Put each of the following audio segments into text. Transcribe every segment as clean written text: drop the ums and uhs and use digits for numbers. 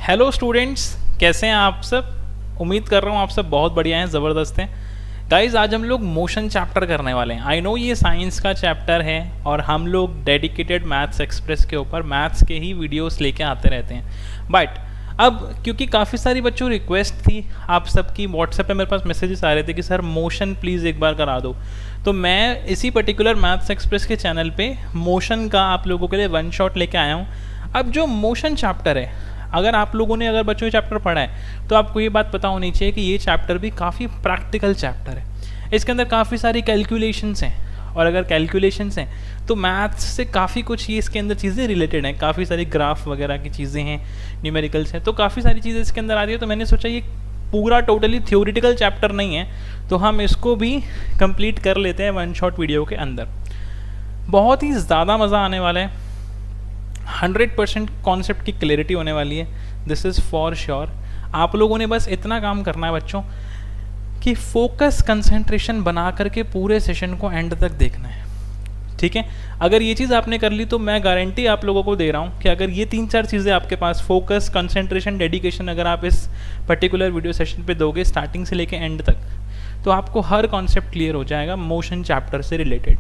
Hello students, कैसे हैं आप सब। उम्मीद कर रहा हूँ आप सब बहुत बढ़िया हैं, ज़बरदस्त हैं। गाइज आज हम लोग मोशन चैप्टर करने वाले हैं। आई नो ये साइंस का चैप्टर है और हम लोग डेडिकेटेड मैथ्स एक्सप्रेस के ऊपर मैथ्स के ही वीडियोस लेके आते रहते हैं। बट अब क्योंकि काफ़ी सारी बच्चों रिक्वेस्ट थी आप सबकी, व्हाट्सएप पे मेरे पास मैसेजेस आ रहे थे कि सर मोशन प्लीज़ एक बार करा दो, तो मैं इसी पर्टिकुलर मैथ्स एक्सप्रेस के चैनल पे मोशन का आप लोगों के लिए वन शॉट लेके आया हूँ। अब जो मोशन चैप्टर है, अगर आप लोगों ने बच्चों ये चैप्टर पढ़ा है तो आपको ये बात पता होनी चाहिए कि ये चैप्टर भी काफ़ी प्रैक्टिकल चैप्टर है। इसके अंदर काफ़ी सारी कैलकुलेशंस हैं और अगर कैलकुलेशंस हैं तो मैथ्स से काफ़ी कुछ ये इसके अंदर चीज़ें रिलेटेड हैं। काफ़ी सारी ग्राफ वगैरह की चीज़ें हैं, न्यूमेरिकल्स हैं, तो काफ़ी सारी चीज़ें इसके अंदर आ रही है। तो मैंने सोचा ये पूरा टोटली थ्योरेटिकल चैप्टर नहीं है, तो हम इसको भी कंप्लीट कर लेते हैं वन शॉट वीडियो के अंदर। बहुत ही ज़्यादा मज़ा आने वाला है, 100% कॉन्सेप्ट की क्लैरिटी होने वाली है, दिस इज़ फॉर श्योर। आप लोगों ने बस इतना काम करना है बच्चों कि फोकस कंसंट्रेशन बना करके पूरे सेशन को एंड तक देखना है, ठीक है। अगर ये चीज़ आपने कर ली तो मैं गारंटी आप लोगों को दे रहा हूँ कि अगर ये 3-4 चीज़ें आपके पास, फोकस, कंसंट्रेशन, डेडिकेशन, अगर आप इस पर्टिकुलर वीडियो सेशन पे दोगे स्टार्टिंग से लेके एंड तक, तो आपको हर कॉन्सेप्ट क्लियर हो जाएगा मोशन चैप्टर से रिलेटेड।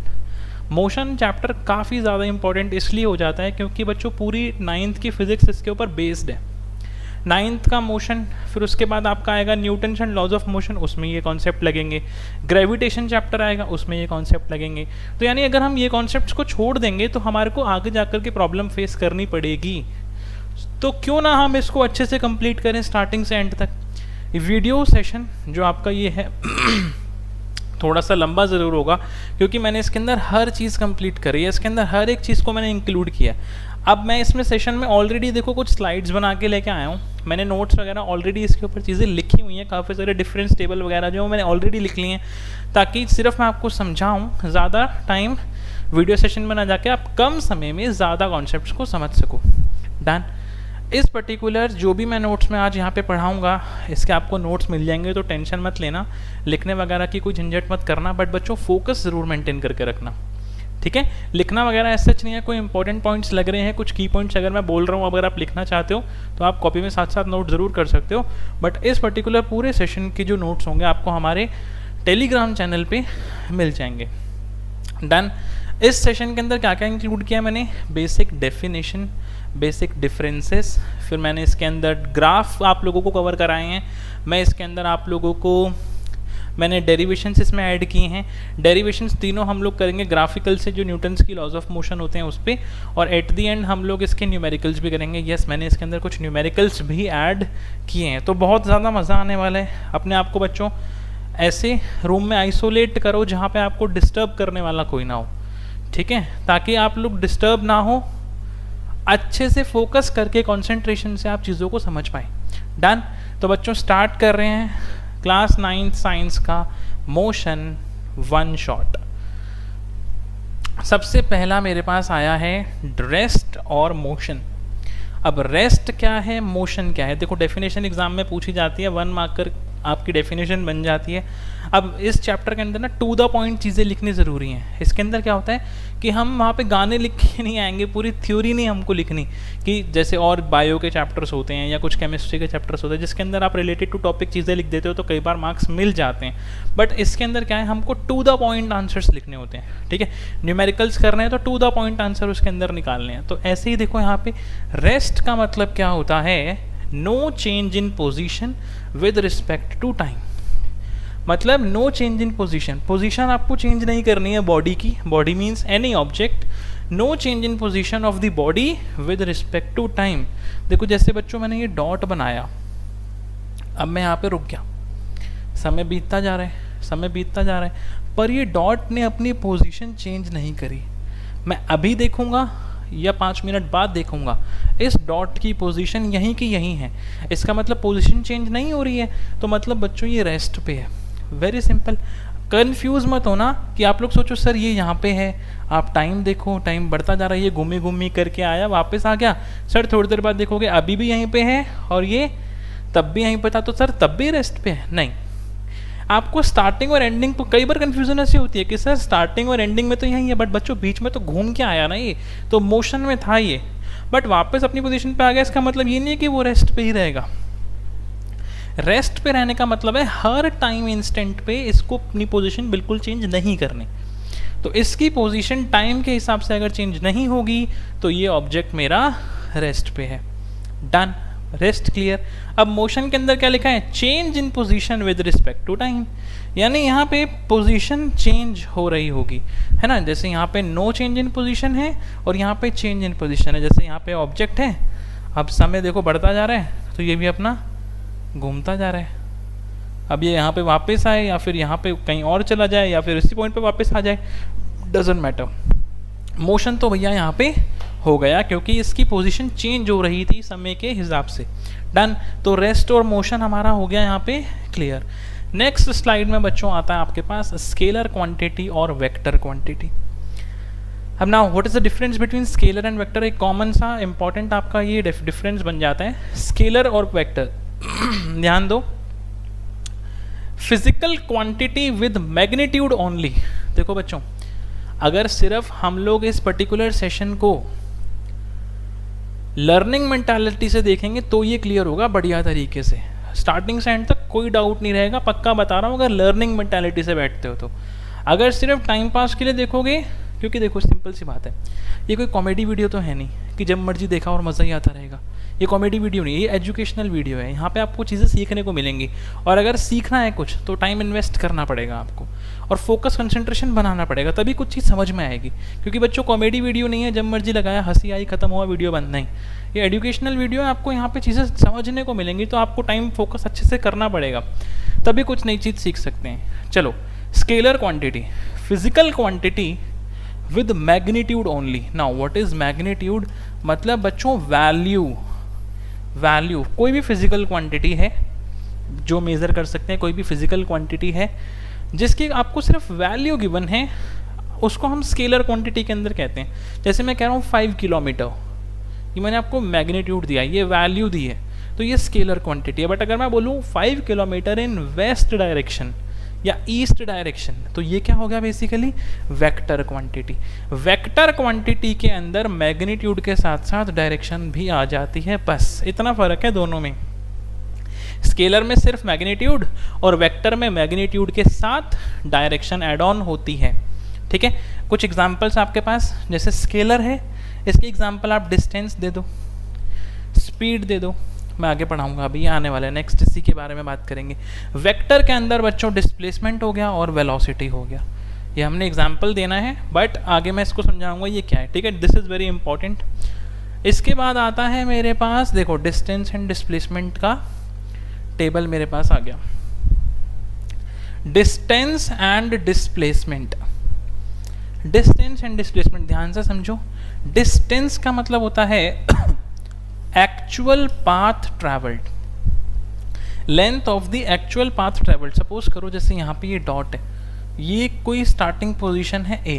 मोशन चैप्टर काफ़ी ज़्यादा इंपॉर्टेंट इसलिए हो जाता है क्योंकि बच्चों पूरी 9th की फिजिक्स इसके ऊपर बेस्ड है। 9th का मोशन, फिर उसके बाद आपका आएगा Newton's and laws of motion, उसमें ये कॉन्सेप्ट लगेंगे। ग्रेविटेशन चैप्टर आएगा, उसमें ये कॉन्सेप्ट लगेंगे। तो यानी अगर हम ये कॉन्सेप्ट्स को छोड़ देंगे तो हमारे को आगे जाकर के प्रॉब्लम फेस करनी पड़ेगी। तो क्यों ना हम इसको अच्छे से कंप्लीट करें स्टार्टिंग से एंड तक। वीडियो सेशन जो आपका ये है थोड़ा सा लंबा ज़रूर होगा क्योंकि मैंने इसके अंदर हर चीज़ कंप्लीट करी है, इसके अंदर हर एक चीज़ को मैंने इंक्लूड किया। अब मैं इसमें सेशन में ऑलरेडी देखो कुछ स्लाइड्स बना के लेके आया हूँ, मैंने नोट्स वगैरह ऑलरेडी इसके ऊपर चीज़ें लिखी हुई हैं, काफ़ी सारे डिफरेंस टेबल वगैरह जो मैंने ऑलरेडी लिख लिए हैं, ताकि सिर्फ मैं आपको समझाऊँ, ज़्यादा टाइम वीडियो सेशन में ना जाके आप कम समय में ज़्यादा कॉन्सेप्ट्स को समझ सको। डन। इस पर्टिकुलर जो भी मैं नोट्स में आज यहाँ पे पढ़ाऊँगा, इसके आपको नोट्स मिल जाएंगे, तो टेंशन मत लेना, लिखने वगैरह की कोई झंझट मत करना। बट बच्चों फोकस ज़रूर मेंटेन करके रखना, ठीक है। लिखना वगैरह ऐसा नहीं है, कोई इंपॉर्टेंट पॉइंट्स लग रहे हैं, कुछ की पॉइंट्स अगर मैं बोल रहा हूँ, अगर आप लिखना चाहते हो तो आप कॉपी में साथ साथ नोट ज़रूर कर सकते हो। बट इस पर्टिकुलर पूरे सेशन के जो नोट्स होंगे आपको हमारे टेलीग्राम चैनल पर मिल जाएंगे। डन। इस सेशन के अंदर क्या क्या इंक्लूड किया मैंने, बेसिक डेफिनेशन, बेसिक डिफरेंसेस, फिर मैंने इसके अंदर ग्राफ आप लोगों को कवर कराए हैं। मैं इसके अंदर आप लोगों को मैंने डेरिवेशंस इसमें ऐड किए हैं। डेरिवेशंस तीनों हम लोग करेंगे ग्राफिकल से, जो न्यूटन्स की लॉज ऑफ मोशन होते हैं उस पर, और एट दी एंड हम लोग इसके न्यूमेरिकल्स भी करेंगे। यस, मैंने इसके अंदर कुछ न्यूमेरिकल्स भी ऐड किए हैं, तो बहुत ज़्यादा मज़ा आने वाला है। अपने आप को बच्चों ऐसे रूम में आइसोलेट करो जहाँ पर आपको डिस्टर्ब करने वाला कोई ना हो, ठीक है, ताकि आप लोग डिस्टर्ब ना हो, अच्छे से फोकस करके कंसंट्रेशन से आप चीज़ों को समझ पाए। डन। तो बच्चों स्टार्ट कर रहे हैं क्लास 9th साइंस का मोशन वन शॉट। सबसे पहला मेरे पास आया है रेस्ट और मोशन। अब रेस्ट क्या है, मोशन क्या है, देखो डेफिनेशन एग्जाम में पूछी जाती है, 1 मार्कर आपकी डेफिनेशन बन जाती है। अब इस चैप्टर के अंदर ना टू द पॉइंट चीज़ें लिखनी ज़रूरी हैं। इसके अंदर क्या होता है कि हम वहाँ पे गाने लिख के नहीं आएंगे, पूरी थ्योरी नहीं हमको लिखनी, कि जैसे और बायो के चैप्टर्स होते हैं या कुछ केमिस्ट्री के चैप्टर्स होते हैं जिसके अंदर आप रिलेटेड टू टॉपिक चीज़ें लिख देते हो तो कई बार मार्क्स मिल जाते हैं। बट इसके अंदर क्या है, हमको टू द पॉइंट आंसर्स लिखने होते हैं, ठीक है। न्यूमेरिकल्स करने हैं तो टू द पॉइंट आंसर उसके अंदर निकालने हैं। तो ऐसे ही देखो यहाँ पे रेस्ट का मतलब क्या होता है, no change in position with respect to time. मतलब no change in position, position आपको चेंज नहीं करनी है बॉडी की, body means any object, no change in position of the body with respect to time. देखो जैसे बच्चों मैंने ये डॉट बनाया, अब मैं यहाँ पे रुक गया, समय बीतता जा रहा है, समय बीतता जा रहा है, पर ये डॉट ने अपनी पोजीशन चेंज नहीं करी। मैं अभी देखूंगा या 5 मिनट बाद देखूंगा, इस डॉट की पोजीशन यहीं की यहीं है, इसका मतलब पोजीशन चेंज नहीं हो रही है, तो मतलब बच्चों ये रेस्ट पे है। Very simple. कंफ्यूज मत होना कि आप लोग सोचो सर ये यहाँ पे है, आप टाइम देखो, टाइम बढ़ता जा रहा है, ये घूमी घूमी करके आया वापस आ गया, सर थोड़ी देर बाद देखोगे अभी भी यहीं पे है और ये तब भी यहीं पे था, तो सर तब भी रेस्ट पे है। नहीं, आपको स्टार्टिंग और एंडिंग तो कई बार कन्फ्यूजन ऐसी होती है कि सर स्टार्टिंग और एंडिंग में तो यही है, बट बच्चों बीच में तो घूम के आया ना, ये तो मोशन में था ये, बट वापस अपनी पोजीशन पे आ गया, इसका मतलब ये नहीं है कि वो रेस्ट पे ही रहेगा। रेस्ट पे रहने का मतलब है हर टाइम इंस्टेंट पे इसको अपनी पोजीशन बिल्कुल चेंज नहीं करनी। तो इसकी पोजीशन टाइम के हिसाब से अगर चेंज नहीं होगी तो ये ऑब्जेक्ट मेरा रेस्ट पे है। Done, rest clear. अब मोशन के अंदर क्या लिखा है, change in position with respect to time, यानी यहाँ पे पोजीशन चेंज हो रही होगी, है ना। जैसे यहाँ पे नो चेंज इन पोजीशन है और यहाँ पे चेंज इन पोजीशन है। जैसे यहाँ पे ऑब्जेक्ट है, अब समय देखो बढ़ता जा रहा है तो ये भी अपना घूमता जा रहा है। अब ये यहाँ पे वापस आए या फिर यहाँ पे कहीं और चला जाए या फिर इसी पॉइंट पे वापस आ जाए, डजेंट मैटर। मोशन तो भैया यहाँ पे हो गया क्योंकि इसकी पोजीशन चेंज हो रही थी समय के हिसाब से। डन, तो रेस्ट और मोशन हमारा हो गया यहाँ पे क्लियर। नेक्स्ट स्लाइड में बच्चों आता है आपके पास स्केलर क्वांटिटी और वेक्टर क्वांटिटी। अब now what is the difference between scalar and vector, एक कॉमन सा इंपॉर्टेंट आपका ये डिफरेंस बन जाता है स्केलर और वेक्टर। ध्यान दो, physical quantity with magnitude only. देखो बच्चों, अगर सिर्फ हम लोग इस पर्टिकुलर सेशन को लर्निंग मेंटालिटी से देखेंगे तो ये क्लियर होगा बढ़िया तरीके से, स्टार्टिंग से एंड तक कोई डाउट नहीं रहेगा, पक्का बता रहा हूँ अगर लर्निंग मेंटालिटी से बैठते हो तो। अगर सिर्फ टाइम पास के लिए देखोगे, क्योंकि देखो सिंपल सी बात है, ये कोई कॉमेडी वीडियो तो है नहीं कि जब मर्जी देखा और मज़ा ही आता रहेगा। ये कॉमेडी वीडियो नहीं, ये एजुकेशनल वीडियो है। यहाँ पे आपको चीज़ें सीखने को मिलेंगी और अगर सीखना है कुछ तो टाइम इन्वेस्ट करना पड़ेगा आपको और फोकस कंसंट्रेशन बनाना पड़ेगा, तभी कुछ चीज़ समझ में आएगी। क्योंकि बच्चों कॉमेडी वीडियो नहीं है, जब मर्जी लगाया हंसी आई खत्म हुआ वीडियो बंद, नहीं। ये एजुकेशनल वीडियो है, आपको यहाँ पे चीज़ें समझने को मिलेंगी, तो आपको टाइम फोकस अच्छे से करना पड़ेगा, तभी कुछ नई चीज़ सीख सकते हैं। चलो, scalar quantity, physical quantity with magnitude only. Now what is magnitude, मतलब बच्चों वैल्यू कोई भी फिजिकल क्वांटिटी है जो मेज़र कर सकते हैं, कोई भी फिजिकल क्वांटिटी है जिसकी आपको सिर्फ वैल्यू गिवन है, उसको हम स्केलर क्वांटिटी के अंदर कहते हैं। जैसे मैं कह रहा हूँ 5 किलोमीटर, ये मैंने आपको मैग्नीट्यूड दिया, ये वैल्यू दी है, तो ये स्केलर क्वांटिटी है। बट अगर मैं बोलूँ 5 किलोमीटर इन वेस्ट डायरेक्शन या ईस्ट डायरेक्शन, तो ये क्या हो गया basically, vector quantity. Vector quantity के अंदर मैग्नीट्यूड के साथ साथ डायरेक्शन भी आ जाती है, बस इतना फर्क है दोनों में। स्केलर में सिर्फ मैग्नीट्यूड और वेक्टर में मैग्नीट्यूड के साथ डायरेक्शन ऐड ऑन होती है। ठीक है, कुछ एग्जांपल्स आपके पास, जैसे स्केलर है, इसके एग्जांपल आप डिस्टेंस दे दो, स्पीड दे दो, मैं आगे पढ़ाऊंगा, अभी ये आने वाला है, नेक्स्ट इसी के बारे में बात करेंगे। वेक्टर के अंदर बच्चों डिस्प्लेसमेंट हो गया और वेलोसिटी हो गया, ये हमने एग्जांपल देना है, बट आगे मैं इसको समझाऊंगा ये क्या है। ठीक है, दिस इज़ वेरी इंपॉर्टेंट। इसके बाद आता है मेरे पास, देखो डिस्टेंस एंड डिस्प्लेसमेंट का टेबल मेरे पास आ गया। Distance and displacement, distance and displacement ध्यान से समझो। डिस्टेंस का मतलब होता है actual path travelled, length of the actual path travelled. Suppose करो जैसे यहाँ पे ये डॉट है, ये कोई स्टार्टिंग पोजीशन है ए,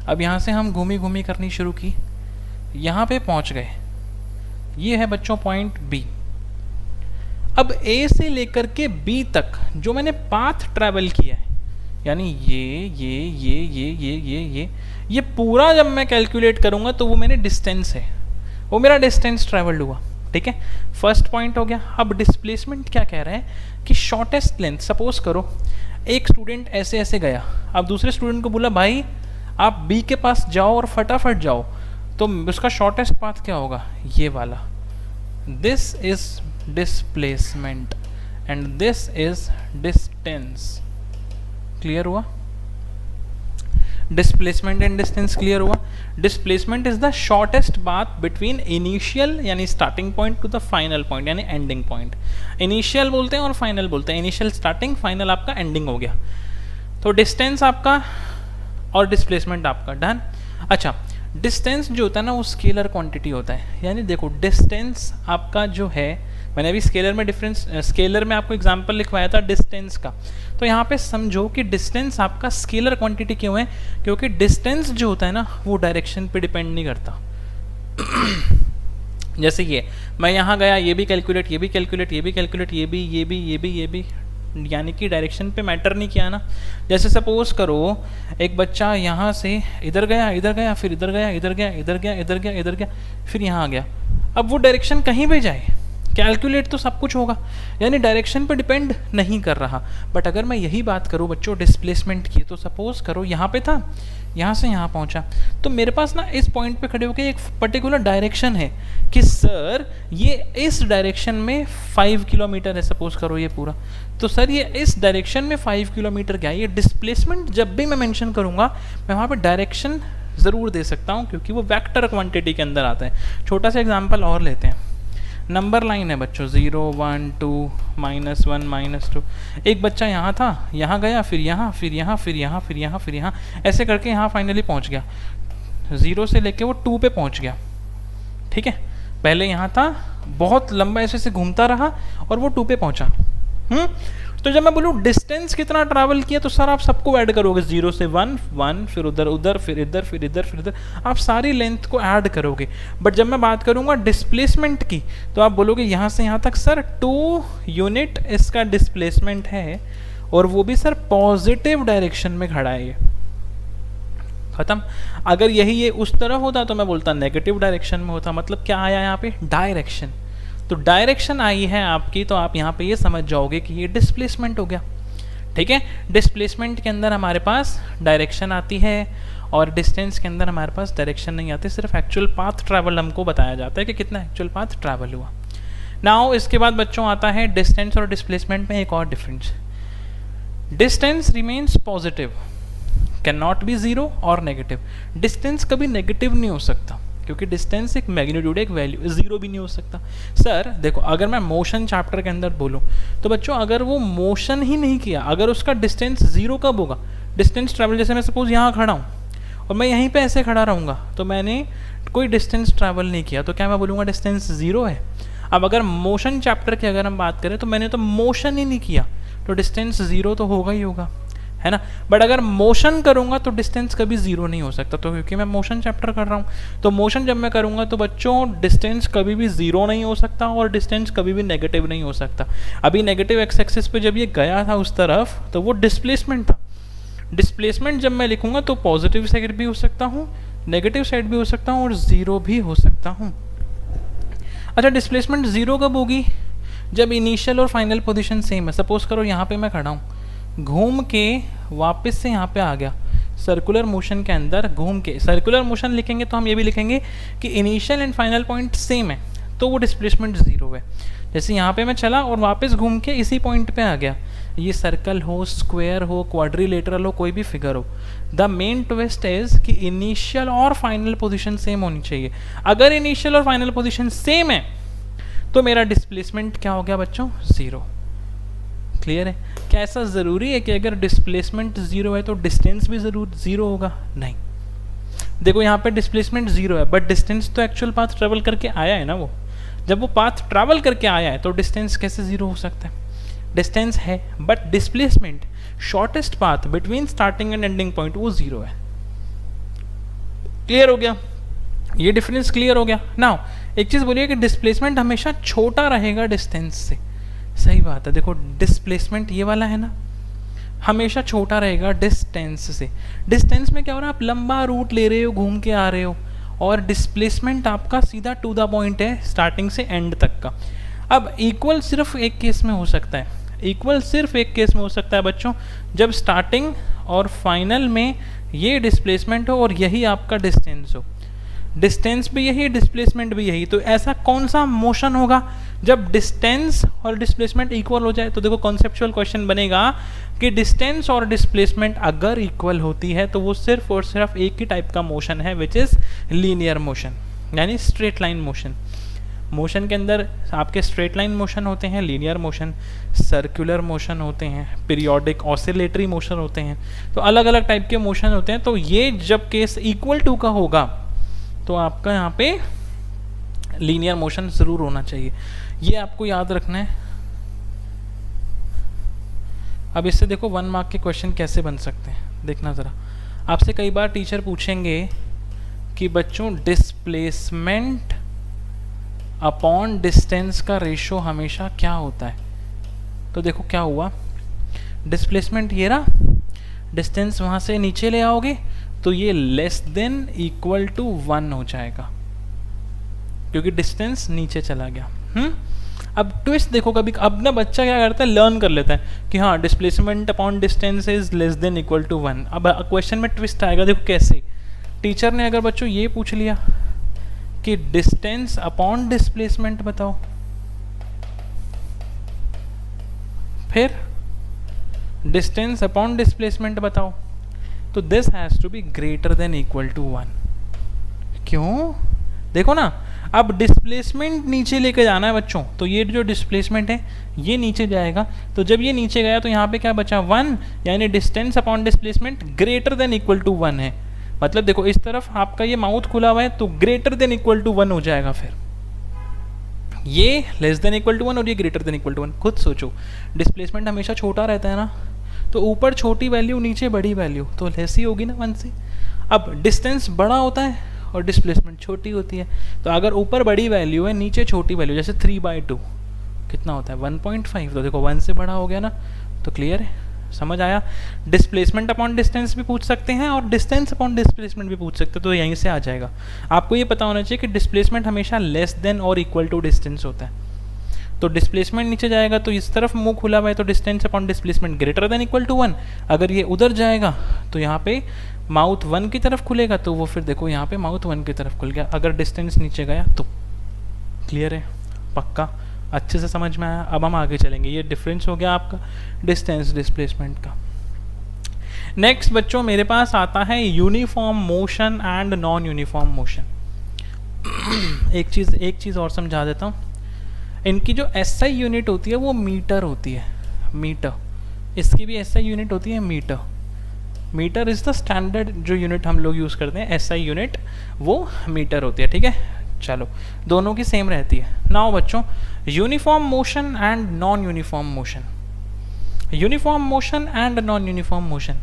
अब यहाँ से हम घूमी घूमी करनी शुरू की, यहाँ पे पहुँच गए, ये है बच्चों पॉइंट बी। अब ए से लेकर के बी तक जो मैंने पाथ ट्रैवल किया है, यानी ये पूरा जब मैं कैलकुलेट करूँगा तो वो मैंने डिस्टेंस है, वो मेरा डिस्टेंस ट्रैवल्ड हुआ। ठीक है, फर्स्ट पॉइंट हो गया। अब डिस्प्लेसमेंट क्या कह रहा है कि शॉर्टेस्ट लेंथ, सपोज करो एक स्टूडेंट ऐसे ऐसे गया, अब दूसरे स्टूडेंट को बोला भाई आप बी के पास जाओ और फटाफट जाओ, तो उसका शॉर्टेस्ट पाथ क्या होगा, ये वाला। This is displacement and this is distance. Clear हुआ? डिस्प्लेसमेंट एंड डिस्टेंस क्लियर हुआ। Displacement is the shortest path between initial यानी starting point to the final point यानी एंडिंग पॉइंट। इनिशियल बोलते हैं और फाइनल बोलते हैं, इनिशियल स्टार्टिंग, फाइनल आपका एंडिंग हो गया। तो डिस्टेंस आपका और डिस्प्लेसमेंट आपका डन। अच्छा, डिस्टेंस जो होता है ना वो स्केलर क्वांटिटी होता है, यानी देखो डिस्टेंस आपका जो है, मैंने अभी स्केलर में डिफरेंस, स्केलर में आपको एग्जांपल लिखवाया था डिस्टेंस का, तो यहाँ पे समझो कि डिस्टेंस आपका स्केलर क्वांटिटी क्यों है, क्योंकि डिस्टेंस जो होता है ना वो डायरेक्शन पे डिपेंड नहीं करता। जैसे ये मैं यहाँ गया, ये भी कैलकुलेट, ये भी कैलकुलेट, ये भी कैलकुलेट, ये भी, यानी कि डायरेक्शन पे मैटर नहीं किया ना। जैसे सपोज करो एक बच्चा यहाँ से इधर गया, फिर इधर गया, इधर गया, इधर गया, इधर गया, इधर गया, फिर यहाँ आ गया। अब वो डायरेक्शन कहीं भी जाए, कैलकुलेट तो सब कुछ होगा, यानी डायरेक्शन पे डिपेंड नहीं कर रहा। बट अगर मैं यही बात करूँ बच्चों डिस्प्लेसमेंट की, तो सपोज करो यहाँ पे था, यहाँ से यहाँ पहुँचा, तो मेरे पास ना इस पॉइंट पे खड़े होकर एक पर्टिकुलर डायरेक्शन है कि सर ये इस डायरेक्शन में 5 किलोमीटर है, सपोज करो ये पूरा, तो सर ये इस डायरेक्शन में 5 किलोमीटर क्या है। ये डिस्प्लेसमेंट जब भी मैं मेंशन करूँगा मैं वहाँ पे डायरेक्शन ज़रूर दे सकता हूँ, क्योंकि वो वेक्टर क्वांटिटी के अंदर आता है। छोटा सा एग्जांपल और लेते हैं, नंबर लाइन है बच्चों 0 1 2 -1 -2। एक बच्चा यहाँ था, यहाँ गया, फिर यहाँ, फिर यहाँ, फिर यहाँ, फिर यहाँ, फिर यहाँ, ऐसे करके यहाँ फाइनली पहुँच गया। 0 से लेके वो 2 पे पहुँच गया, ठीक है। पहले यहाँ था, बहुत लंबा ऐसे से घूमता रहा और वो 2 पे पहुँचा। तो जब मैं बोलूँ डिस्टेंस कितना ट्रैवल किया, तो सर आप सबको ऐड करोगे, 0 से 1 1, फिर उधर उधर, फिर इधर, फिर इधर, फिर इधर, आप सारी लेंथ को ऐड करोगे। बट जब मैं बात करूँगा डिस्प्लेसमेंट की, तो आप बोलोगे यहाँ से यहाँ तक सर 2 यूनिट इसका डिस्प्लेसमेंट है, और वो भी सर पॉजिटिव डायरेक्शन में खड़ा है ये। खत्म। अगर यही ये उस तरफ होता तो मैं बोलता नेगेटिव डायरेक्शन में होता। मतलब क्या आया यहाँ पे, डायरेक्शन। तो डायरेक्शन आई है आपकी, तो आप यहाँ पे ये समझ जाओगे कि ये डिस्प्लेसमेंट हो गया, ठीक है। डिस्प्लेसमेंट के अंदर हमारे पास डायरेक्शन आती है, और डिस्टेंस के अंदर हमारे पास डायरेक्शन नहीं आती, सिर्फ एक्चुअल पाथ ट्रैवल हमको बताया जाता है कि कितना एक्चुअल पाथ ट्रैवल हुआ। नाउ इसके बाद बच्चों आता है डिस्टेंस और डिस्प्लेसमेंट में एक और difference. Distance remains positive, can not be zero और नेगेटिव। डिस्टेंस कभी नेगेटिव नहीं हो सकता, क्योंकि डिस्टेंस एक मैग्नीट्यूड, एक वैल्यू, जीरो भी नहीं हो सकता। सर देखो, अगर मैं मोशन चैप्टर के अंदर बोलूँ तो बच्चों अगर वो मोशन ही नहीं किया, अगर उसका डिस्टेंस जीरो कब होगा, डिस्टेंस ट्रैवल, जैसे मैं सपोज यहाँ खड़ा हूँ और मैं यहीं पे ऐसे खड़ा रहूँगा, तो मैंने कोई डिस्टेंस ट्रैवल नहीं किया, तो क्या मैं बोलूँगा डिस्टेंस जीरो है। अब अगर मोशन चैप्टर की अगर हम बात करें, तो मैंने तो मोशन ही नहीं किया, तो डिस्टेंस जीरो तो होगा ही होगा, है ना। बट अगर मोशन करूंगा तो डिस्टेंस कभी जीरो नहीं हो सकता, तो क्योंकि मैं मोशन चैप्टर कर रहा हूँ, तो मोशन जब मैं करूंगा तो बच्चों डिस्टेंस कभी भी जीरो नहीं हो सकता और डिस्टेंस कभी भी नेगेटिव नहीं हो सकता। अभी नेगेटिव एक्स एक्सिस पे जब ये गया था उस तरफ, तो वो डिस्प्लेसमेंट था। डिस्प्लेसमेंट जब मैं लिखूंगा तो पॉजिटिव साइड भी हो सकता हूँ, नेगेटिव साइड भी हो सकता हूँ, और जीरो भी हो सकता हूँ। अच्छा, डिस्प्लेसमेंट जीरो कब होगी, जब इनिशियल और फाइनल पोजीशन सेम है। सपोज करो यहाँ पे मैं खड़ा हूँ, घूम के वापस से यहाँ पे आ गया, सर्कुलर मोशन के अंदर घूम के, सर्कुलर मोशन लिखेंगे तो हम ये भी लिखेंगे कि initial and final point same है, तो वो डिस्प्लेसमेंट जीरो है। जैसे यहाँ पे मैं चला और वापस घूम के इसी पॉइंट पे आ गया, ये सर्कल हो, स्क्वायर हो, क्वाड्रिलेटरल हो, कोई भी फिगर हो, द मेन ट्विस्ट इज कि इनिशियल और फाइनल पोजीशन सेम होनी चाहिए। अगर इनिशियल और फाइनल पोजीशन सेम है तो मेरा डिस्प्लेसमेंट क्या हो गया बच्चों, जीरो। क्लियर है। क्या ऐसा ज़रूरी है कि अगर डिस्प्लेसमेंट जीरो है तो डिस्टेंस भी ज़रूर जीरो होगा? नहीं। देखो यहाँ पे डिस्प्लेसमेंट जीरो है, बट डिस्टेंस तो एक्चुअल पाथ ट्रेवल करके आया है ना। वो जब वो पाथ ट्रैवल करके आया है तो डिस्टेंस कैसे जीरो हो सकता है? डिस्टेंस है, but displacement, shortest path between starting and ending point, वो जीरो है। क्लियर हो गया? ये डिफरेंस क्लियर हो गया। नाउ एक चीज़ बोलिए कि डिस्प्लेसमेंट हमेशा छोटा रहेगा डिस्टेंस से। सही बात है। देखो डिस्प्लेसमेंट ये वाला है ना, हमेशा छोटा रहेगा डिस्टेंस से। डिस्टेंस में क्या हो रहा है, आप लंबा रूट ले रहे हो, घूम के आ रहे हो, और डिस्प्लेसमेंट आपका सीधा टू द पॉइंट है, स्टार्टिंग से एंड तक का। अब इक्वल सिर्फ एक केस में हो सकता है, इक्वल सिर्फ एक केस में हो सकता है बच्चों, जब स्टार्टिंग और फाइनल में ये डिस्प्लेसमेंट हो और यही आपका डिस्टेंस हो। डिस्टेंस भी यही, डिस्प्लेसमेंट भी यही। तो ऐसा कौन सा मोशन होगा जब डिस्टेंस और डिस्प्लेसमेंट इक्वल हो जाए? तो देखो कॉन्सेप्चुअल क्वेश्चन बनेगा कि डिस्टेंस और डिस्प्लेसमेंट अगर इक्वल होती है तो वो सिर्फ और सिर्फ एक ही टाइप का मोशन है, विच इज़ लीनियर मोशन, यानी स्ट्रेट लाइन मोशन। मोशन के अंदर आपके स्ट्रेट लाइन मोशन होते हैं, लीनियर मोशन, सर्कुलर मोशन होते हैं, पीरियोडिक ऑसिलेटरी मोशन होते हैं। तो अलग अलग टाइप के मोशन होते हैं। तो ये जब केस इक्वल टू का होगा तो आपका यहाँ पे लीनियर मोशन ज़रूर होना चाहिए, ये आपको याद रखना है। अब इससे देखो 1 मार्क के क्वेश्चन कैसे बन सकते हैं, देखना ज़रा। आपसे कई बार टीचर पूछेंगे कि बच्चों डिस्प्लेसमेंट अपॉन डिस्टेंस का रेशो हमेशा क्या होता है। तो देखो क्या हुआ, डिस्प्लेसमेंट ये रहा, डिस्टेंस वहाँ से नीचे ले आओगे तो ये लेस देन इक्वल टू 1 हो जाएगा क्योंकि डिस्टेंस नीचे चला गया। अब ट्विस्ट देखो, कभी अब ना बच्चा क्या करता है, लर्न कर लेता है कि हाँ displacement upon distance is less than equal to 1। अब क्वेश्चन में ट्विस्ट आएगा, देखो कैसे। टीचर ने अगर बच्चों ये पूछ लिया कि डिस्टेंस अपॉन डिस्प्लेसमेंट बताओ, फिर डिस्टेंस अपॉन डिस्प्लेसमेंट बताओ, तो this has to be greater than equal to 1। क्यों? देखो ना, अब डिस्प्लेसमेंट नीचे लेके जाना है बच्चों, तो ये जो डिस्प्लेसमेंट है ये नीचे जाएगा, तो जब ये नीचे गया तो यहाँ पे क्या बचा 1, यानी distance upon displacement greater than equal to 1 है। मतलब देखो इस तरफ आपका ये माउथ खुला हुआ है तो ग्रेटर देन इक्वल टू 1 हो जाएगा, फिर ये लेस देन इक्वल टू 1 और ये ग्रेटर देन इक्वल टू 1। खुद सोचो, डिस्प्लेसमेंट हमेशा छोटा रहता है ना, तो ऊपर छोटी वैल्यू नीचे बड़ी वैल्यू तो लेस ही होगी ना 1 से। अब डिस्टेंस बड़ा होता है और डिस्प्लेसमेंट छोटी होती है, तो अगर ऊपर बड़ी वैल्यू है नीचे छोटी वैल्यू, जैसे 3/2 कितना होता है 1.5, तो देखो 1 से बड़ा हो गया ना, तो क्लियर है, समझ आया। डिस्प्लेसमेंट अपॉन डिस्टेंस भी पूछ सकते हैं और डिस्टेंस अपॉन डिस्प्लेसमेंट भी पूछ सकते हैं, तो यहीं से आ जाएगा। आपको ये पता होना चाहिए कि डिस्प्लेसमेंट हमेशा लेस देन और इक्वल टू डिस्टेंस होता है, तो डिस्प्लेसमेंट नीचे जाएगा तो इस तरफ मुंह खुला हुआ है तो distance upon displacement greater than equal to 1। अगर ये उधर जाएगा तो यहाँ पे माउथ 1 की तरफ खुलेगा, तो वो फिर देखो यहाँ पे माउथ 1 की तरफ खुल गया। अगर डिस्टेंस नीचे गया तो क्लियर है, पक्का अच्छे से समझ में आया। अब हम आगे चलेंगे, ये डिफरेंस हो गया आपका डिस्टेंस डिस्प्लेसमेंट का। नेक्स्ट बच्चों मेरे पास आता है uniform motion and non uniform motion. एक चीज़ और समझा देता हूँ, इनकी जो SI यूनिट होती है वो मीटर होती है, मीटर। इसकी भी SI यूनिट होती है metre. Metre is the standard जो यूनिट हम लोग यूज़ करते हैं, SI यूनिट वो मीटर होती है, ठीक है। चलो दोनों की सेम रहती है। नाउ बच्चों uniform motion and non uniform motion, uniform motion and non uniform motion.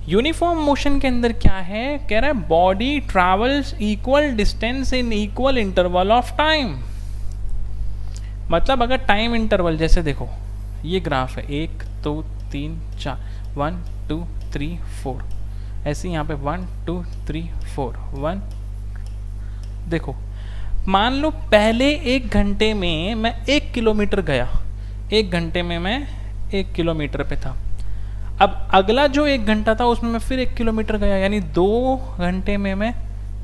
Uniform motion के अंदर क्या है, कह रहा है body travels equal distance in equal interval of time. मतलब अगर टाइम इंटरवल, जैसे देखो ये ग्राफ है 1 2 3 4 1 2 3 4, ऐसे यहाँ पे 1 2 3 4 1। देखो मान लो पहले 1 घंटे में मैं 1 किलोमीटर गया, 1 घंटे में मैं 1 किलोमीटर पे था। अब अगला जो 1 घंटा था उसमें मैं फिर 1 किलोमीटर गया, यानी 2 घंटे में मैं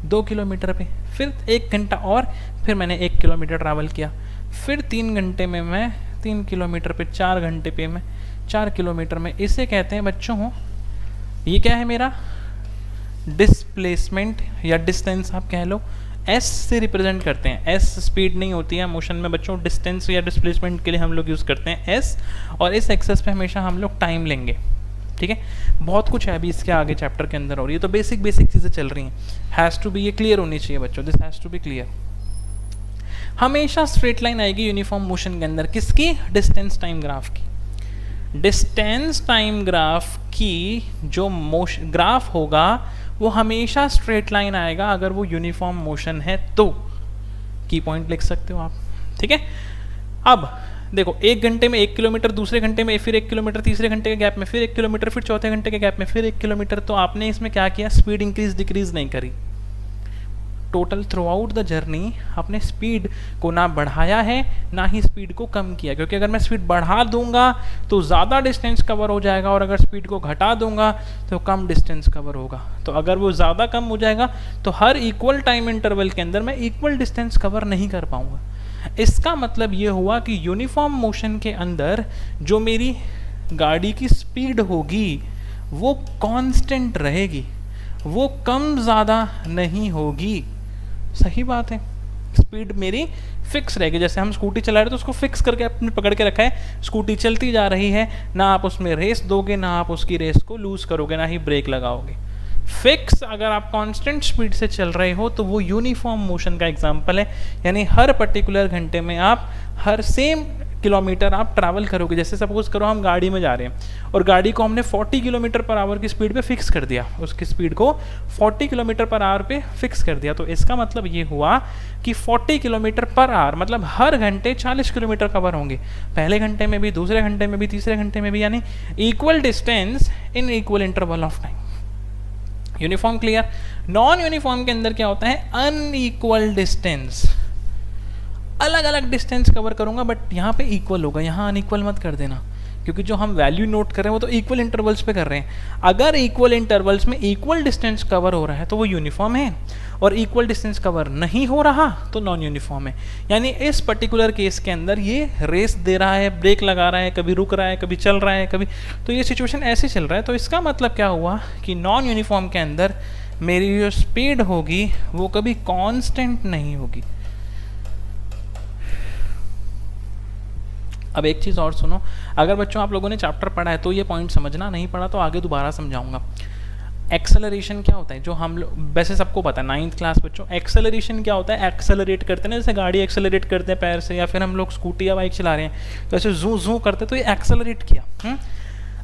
2 किलोमीटर पे, फिर 1 घंटा और फिर मैंने 1 किलोमीटर ट्रैवल किया, फिर 3 घंटे में मैं 3 किलोमीटर पे, 4 घंटे पे मैं 4 किलोमीटर में। इसे कहते हैं बच्चों हो, ये क्या है मेरा डिस्प्लेसमेंट या डिस्टेंस आप कह लो, S से रिप्रेजेंट करते हैं। S स्पीड नहीं होती है मोशन में बच्चों, डिस्टेंस या डिस्प्लेसमेंट के लिए हम लोग यूज़ करते हैं S, और इस एक्सेस पे हमेशा हम लोग टाइम लेंगे, ठीक है। बहुत कुछ है अभी इसके आगे चैप्टर के अंदर और ये तो बेसिक चीज़ें चल रही हैं, हैज़ टू बी, ये क्लियर होनी चाहिए बच्चों, this has to be clear. हमेशा स्ट्रेट लाइन आएगी यूनिफॉर्म मोशन के अंदर, किसकी, डिस्टेंस टाइम ग्राफ की। डिस्टेंस टाइम ग्राफ की जो मोशन ग्राफ होगा वो हमेशा स्ट्रेट लाइन आएगा अगर वो यूनिफॉर्म मोशन है तो। की पॉइंट लिख सकते हो आप, ठीक है। अब देखो 1 घंटे में 1 किलोमीटर, दूसरे घंटे में फिर 1 किलोमीटर, तीसरे घंटे के गैप में फिर 1 किलोमीटर, फिर चौथे घंटे के गैप में फिर 1 किलोमीटर। तो आपने इसमें क्या किया, स्पीड इंक्रीज डिक्रीज नहीं करी, total through out the journey आपने स्पीड को ना बढ़ाया है ना ही स्पीड को कम किया, क्योंकि अगर मैं स्पीड बढ़ा दूंगा तो ज़्यादा डिस्टेंस कवर हो जाएगा और अगर स्पीड को घटा दूंगा तो कम डिस्टेंस कवर होगा। तो अगर वो ज़्यादा कम हो जाएगा तो हर इक्वल टाइम इंटरवल के अंदर मैं इक्वल डिस्टेंस कवर नहीं कर पाऊंगा। इसका मतलब ये हुआ कि यूनिफॉर्म मोशन के अंदर जो मेरी गाड़ी की स्पीड होगी वो कांस्टेंट रहेगी, वो कम ज़्यादा नहीं होगी। सही बात है, स्पीड मेरी फिक्स रहेगी। जैसे हम स्कूटी चला रहे तो उसको फिक्स करके अपने पकड़ के रखा है, स्कूटी चलती जा रही है, ना आप उसमें रेस दोगे ना आप उसकी रेस को लूज़ करोगे ना ही ब्रेक लगाओगे। फिक्स अगर आप कांस्टेंट स्पीड से चल रहे हो तो वो यूनिफॉर्म मोशन का एग्जांपल है, यानी हर पर्टिकुलर घंटे में आप हर सेम किलोमीटर आप ट्रैवल करोगे, जैसे सपोज करो हम गाड़ी में जा रहे हैं और गाड़ी को हमने 40 किलोमीटर पर आवर की स्पीड पे फिक्स कर दिया, उसकी स्पीड को 40 किलोमीटर पर आवर पे फिक्स कर दिया, तो इसका मतलब ये हुआ कि 40 किलोमीटर पर आवर मतलब हर घंटे 40 किलोमीटर कवर होंगे, पहले घंटे में भी, दूसरे घंटे में भी, तीसरे घंटे में भी, यानी equal distance in equal interval of time. Uniform clear. Non uniform के अंदर क्या होता है, अनइक्वल डिस्टेंस, अलग अलग डिस्टेंस कवर करूंगा बट यहाँ पे इक्वल होगा, यहाँ अनइक्वल मत कर देना, क्योंकि जो हम वैल्यू नोट कर रहे हैं वो तो इक्वल इंटरवल्स पे कर रहे हैं। अगर इक्वल इंटरवल्स में इक्वल डिस्टेंस कवर हो रहा है तो वो यूनिफॉर्म है, और इक्वल डिस्टेंस कवर नहीं हो रहा तो नॉन यूनिफॉर्म है। यानी इस पर्टिकुलर केस के अंदर ये रेस दे रहा है, ब्रेक लगा रहा है, कभी रुक रहा है, कभी चल रहा है, कभी, तो ये सिचुएशन ऐसे चल रहा है। तो इसका मतलब क्या हुआ कि नॉन यूनिफॉर्म के अंदर मेरी जो स्पीड होगी वो कभी कांस्टेंट नहीं होगी। अब एक चीज़ और सुनो, अगर बच्चों आप लोगों ने चैप्टर पढ़ा है तो ये पॉइंट समझना, नहीं पढ़ा तो आगे दोबारा समझाऊंगा। एक्सेलरेशन क्या होता है, जो हम लोग वैसे सबको पता है 9th क्लास बच्चों, एक्सेलरेशन क्या होता है, एक्सेलरेट करते हैं ना, जैसे गाड़ी एक्सेलरेट करते हैं पैर से, या फिर हम लोग स्कूटी या बाइक चला रहे हैं तो ऐसे जू जू करते, तो ये एक्सेलरेट किया।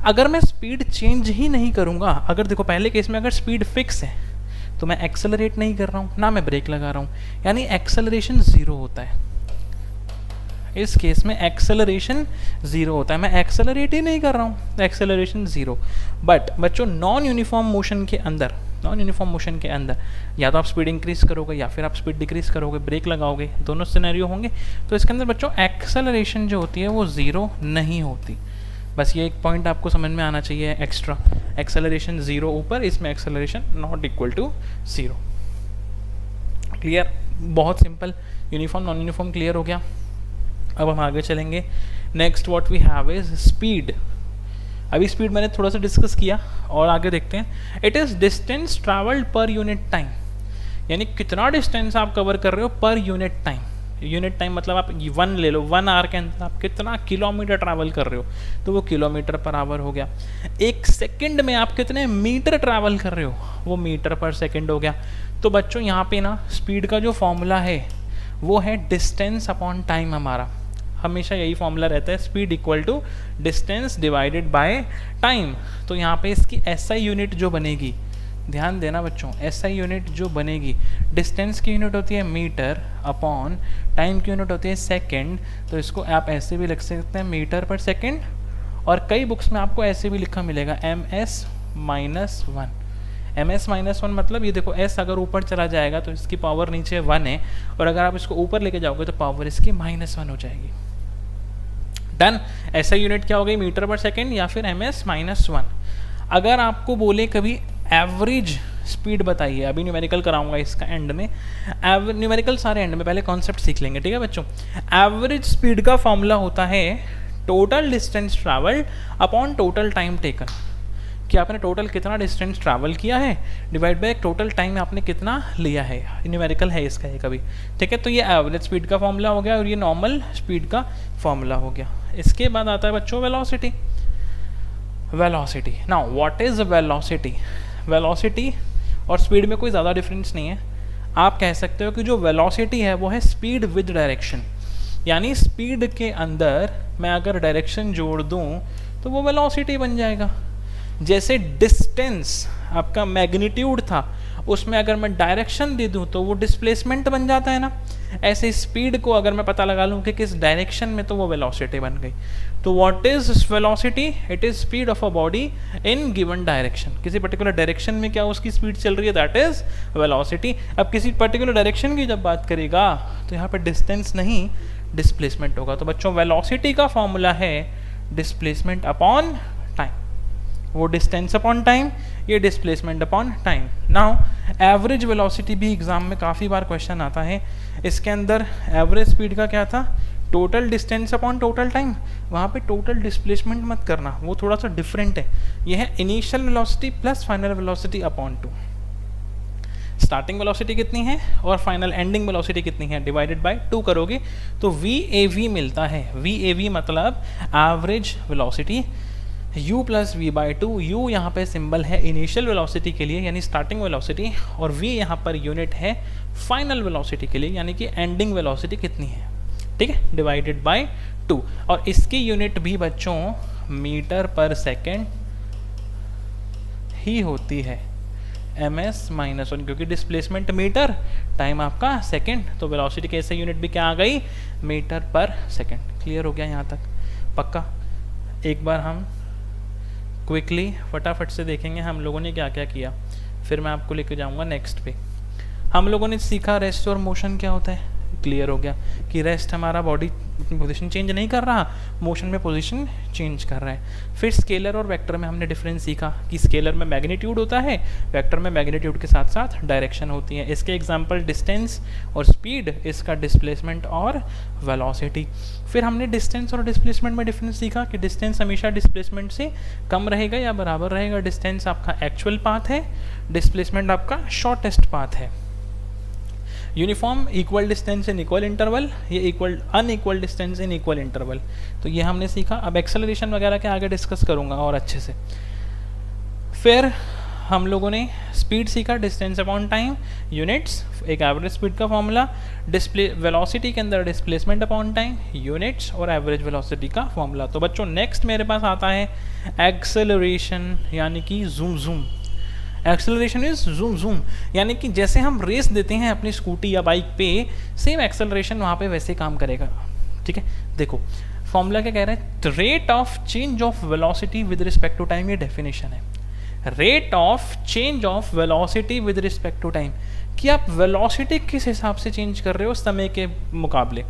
अगर मैं स्पीड चेंज ही नहीं करूँगा, अगर देखो पहले केस में अगर स्पीड फिक्स है तो मैं एक्सेलरेट नहीं कर रहा हूँ, ना मैं ब्रेक लगा रहा हूँ, यानी एक्सेलरेशन ज़ीरो होता है। इस केस में एक्सेलरेशन ज़ीरो होता है, मैं एक्सेलरेट ही नहीं कर रहा हूँ तो एक्सेलरेशन ज़ीरो। बट बच्चों नॉन यूनिफॉर्म मोशन के अंदर, नॉन यूनिफॉर्म मोशन के अंदर या तो आप स्पीड इंक्रीज करोगे या फिर आप स्पीड डिक्रीज करोगे, ब्रेक लगाओगे, दोनों सिनेरियो होंगे। तो इसके अंदर बच्चों एक्सेलरेशन जो होती है वो ज़ीरो नहीं होती। बस ये एक पॉइंट आपको समझ में आना चाहिए एक्स्ट्रा, एक्सेलरेशन ज़ीरो ऊपर, इसमें acceleration not equal to zero. Clear, बहुत simple, uniform non uniform clear हो गया। अब हम आगे चलेंगे। Next what we have is speed. अभी स्पीड मैंने थोड़ा सा डिस्कस किया और आगे देखते हैं। It is distance travelled per unit time, यानी कितना डिस्टेंस आप कवर कर रहे हो पर यूनिट टाइम। यूनिट टाइम मतलब आप 1 ले लो, 1 आवर के अंदर आप कितना किलोमीटर ट्रैवल कर रहे हो तो वो किलोमीटर पर आवर हो गया। 1 सेकंड में आप कितने मीटर ट्रैवल कर रहे हो वो मीटर पर सेकंड हो गया। तो बच्चों यहाँ पे ना स्पीड का जो फॉर्मूला है वो है डिस्टेंस अपॉन टाइम। हमारा हमेशा यही फॉर्मूला रहता है, speed equal to distance divided by time. तो यहाँ पे इसकी एसआई यूनिट जो बनेगी, ध्यान देना बच्चों, एसआई यूनिट जो बनेगी, डिस्टेंस की यूनिट होती है मीटर अपॉन टाइम की यूनिट होती है सेकंड। तो इसको आप ऐसे भी लिख सकते हैं मीटर पर सेकंड, और कई बुक्स में आपको ऐसे भी लिखा मिलेगा ms -1। ms -1 मतलब ये देखो s अगर ऊपर चला जाएगा तो इसकी पावर नीचे 1 है, और अगर आप इसको ऊपर लेके जाओगे तो पावर इसकी -1 हो जाएगी। डन। ऐसा यूनिट क्या हो गई, मीटर पर सेकंड या फिर ms -1। अगर आपको बोले कभी एवरेज स्पीड बताइए, अभी न्यूमेरिकल कराऊंगा इसका एंड में, न्यूमेरिकल सारे एंड में, पहले कॉन्सेप्ट सीख लेंगे, ठीक है बच्चों। एवरेज स्पीड का फॉर्मूला होता है total distance travelled upon total time taken, कि आपने टोटल कितना डिस्टेंस ट्रैवल किया है डिवाइड बाय टोटल टाइम आपने कितना लिया है। न्यूमेरिकल है इसका ये कभी, ठीक है। तो ये एवरेज स्पीड का फॉर्मूला हो गया और ये नॉर्मल स्पीड का फॉर्मूला हो गया। इसके बाद आता है बच्चों velocity. Velocity, now what is velocity. Velocity और स्पीड में कोई ज़्यादा डिफरेंस नहीं है। आप कह सकते हो कि जो वेलोसिटी है वो है स्पीड विद डायरेक्शन, यानी स्पीड के अंदर मैं अगर डायरेक्शन जोड़ दूं तो वो वेलोसिटी बन जाएगा। जैसे डिस्टेंस आपका मैग्नीट्यूड था, उसमें अगर मैं डायरेक्शन दे दूं तो वो डिस्प्लेसमेंट बन जाता है ना। ऐसे स्पीड को अगर मैं पता लगा लूं कि किस डायरेक्शन में, तो वो वेलोसिटी बन गई। तो what is velocity, it is speed of a body in given direction. किसी पर्टिकुलर डायरेक्शन में क्या उसकी स्पीड चल रही है, दैट इज वेलोसिटी। अब किसी पर्टिकुलर डायरेक्शन की जब बात करेगा तो यहाँ पर डिस्टेंस नहीं डिस्प्लेसमेंट होगा। तो बच्चों वेलोसिटी का फॉर्मूला है डिस्प्लेसमेंट अपॉन टाइम, वो डिस्टेंस अपॉन टाइम, ये displacement upon time. Now average velocity भी एग्जाम में काफ़ी बार क्वेश्चन आता है। इसके अंदर एवरेज स्पीड का क्या था, total distance upon total time. वहाँ पे टोटल डिस्प्लेसमेंट मत करना, वो थोड़ा सा डिफरेंट है। ये है initial velocity plus final velocity upon 2। Starting velocity कितनी है और फाइनल एंडिंग वेलोसिटी कितनी है, डिवाइडेड बाय 2 करोगे तो VAV मिलता है। VAV मतलब average velocity, u plus v by 2। u यहाँ पे सिंबल है इनिशियल वेलोसिटी के लिए यानी स्टार्टिंग वेलोसिटी, और v यहाँ पर यूनिट है फाइनल वेलोसिटी के लिए यानी कि एंडिंग वेलोसिटी कितनी है। ठीक है, डिवाइडेड बाय 2। और इसकी यूनिट भी बच्चों मीटर पर सेकेंड ही होती है, ms माइनस 1, क्योंकि डिस्प्लेसमेंट मीटर, टाइम आपका सेकेंड, तो वेलोसिटी की ऐसे यूनिट भी क्या आ गई, मीटर पर सेकेंड। क्लियर हो गया यहाँ तक? पक्का? एक बार हम क्विकली फटाफट से देखेंगे हम लोगों ने क्या क्या किया, फिर मैं आपको लेके जाऊँगा नेक्स्ट पे। हम लोगों ने सीखा रेस्ट और मोशन क्या होता है, क्लियर हो गया कि रेस्ट हमारा बॉडी अपनी पोजीशन चेंज नहीं कर रहा, मोशन में पोजीशन चेंज कर रहा है। फिर स्केलर और वेक्टर में हमने डिफरेंस सीखा कि स्केलर में मैग्नीट्यूड होता है, वेक्टर में मैग्नीट्यूड के साथ साथ डायरेक्शन होती है। इसके एग्जांपल डिस्टेंस और स्पीड, इसका डिस्प्लेसमेंट और वेलोसिटी। फिर हमने डिस्टेंस और डिस्प्लेसमेंट में डिफरेंस सीखा कि डिस्टेंस हमेशा डिस्प्लेसमेंट से कम रहेगा या बराबर रहेगा। डिस्टेंस आपका एक्चुअल पाथ है, डिस्प्लेसमेंट आपका शॉर्टेस्ट पाथ है। Uniform equal distance in equal interval, ये equal unequal distance in equal interval, तो ये हमने सीखा। अब एक्सेलरेशन वगैरह के आगे डिस्कस करूंगा और अच्छे से। फिर हम लोगों ने स्पीड सीखा, डिस्टेंस अपॉन टाइम, यूनिट्स, एक एवरेज स्पीड का फॉर्मूला, डिस्प्ले वेलोसिटी के अंदर डिस्प्लेसमेंट अपॉन टाइम, यूनिट्स और एवरेज वेलोसिटी का फॉर्मूला। तो बच्चों नेक्स्ट मेरे पास आता है एक्सेलरेशन, यानी कि zoom zoom. Acceleration is zoom zoom, यानी कि जैसे हम रेस देते हैं अपनी स्कूटी या बाइक पे, सेम एक्सेलरेशन वहाँ पे वैसे काम करेगा। ठीक है, देखो फॉर्मूला क्या कह रहा है, rate of change of velocity with respect to time, ये डेफिनेशन है। Rate of change of velocity with respect to time, कि आप वेलोसिटी किस हिसाब से चेंज कर रहे हो समय के मुकाबले।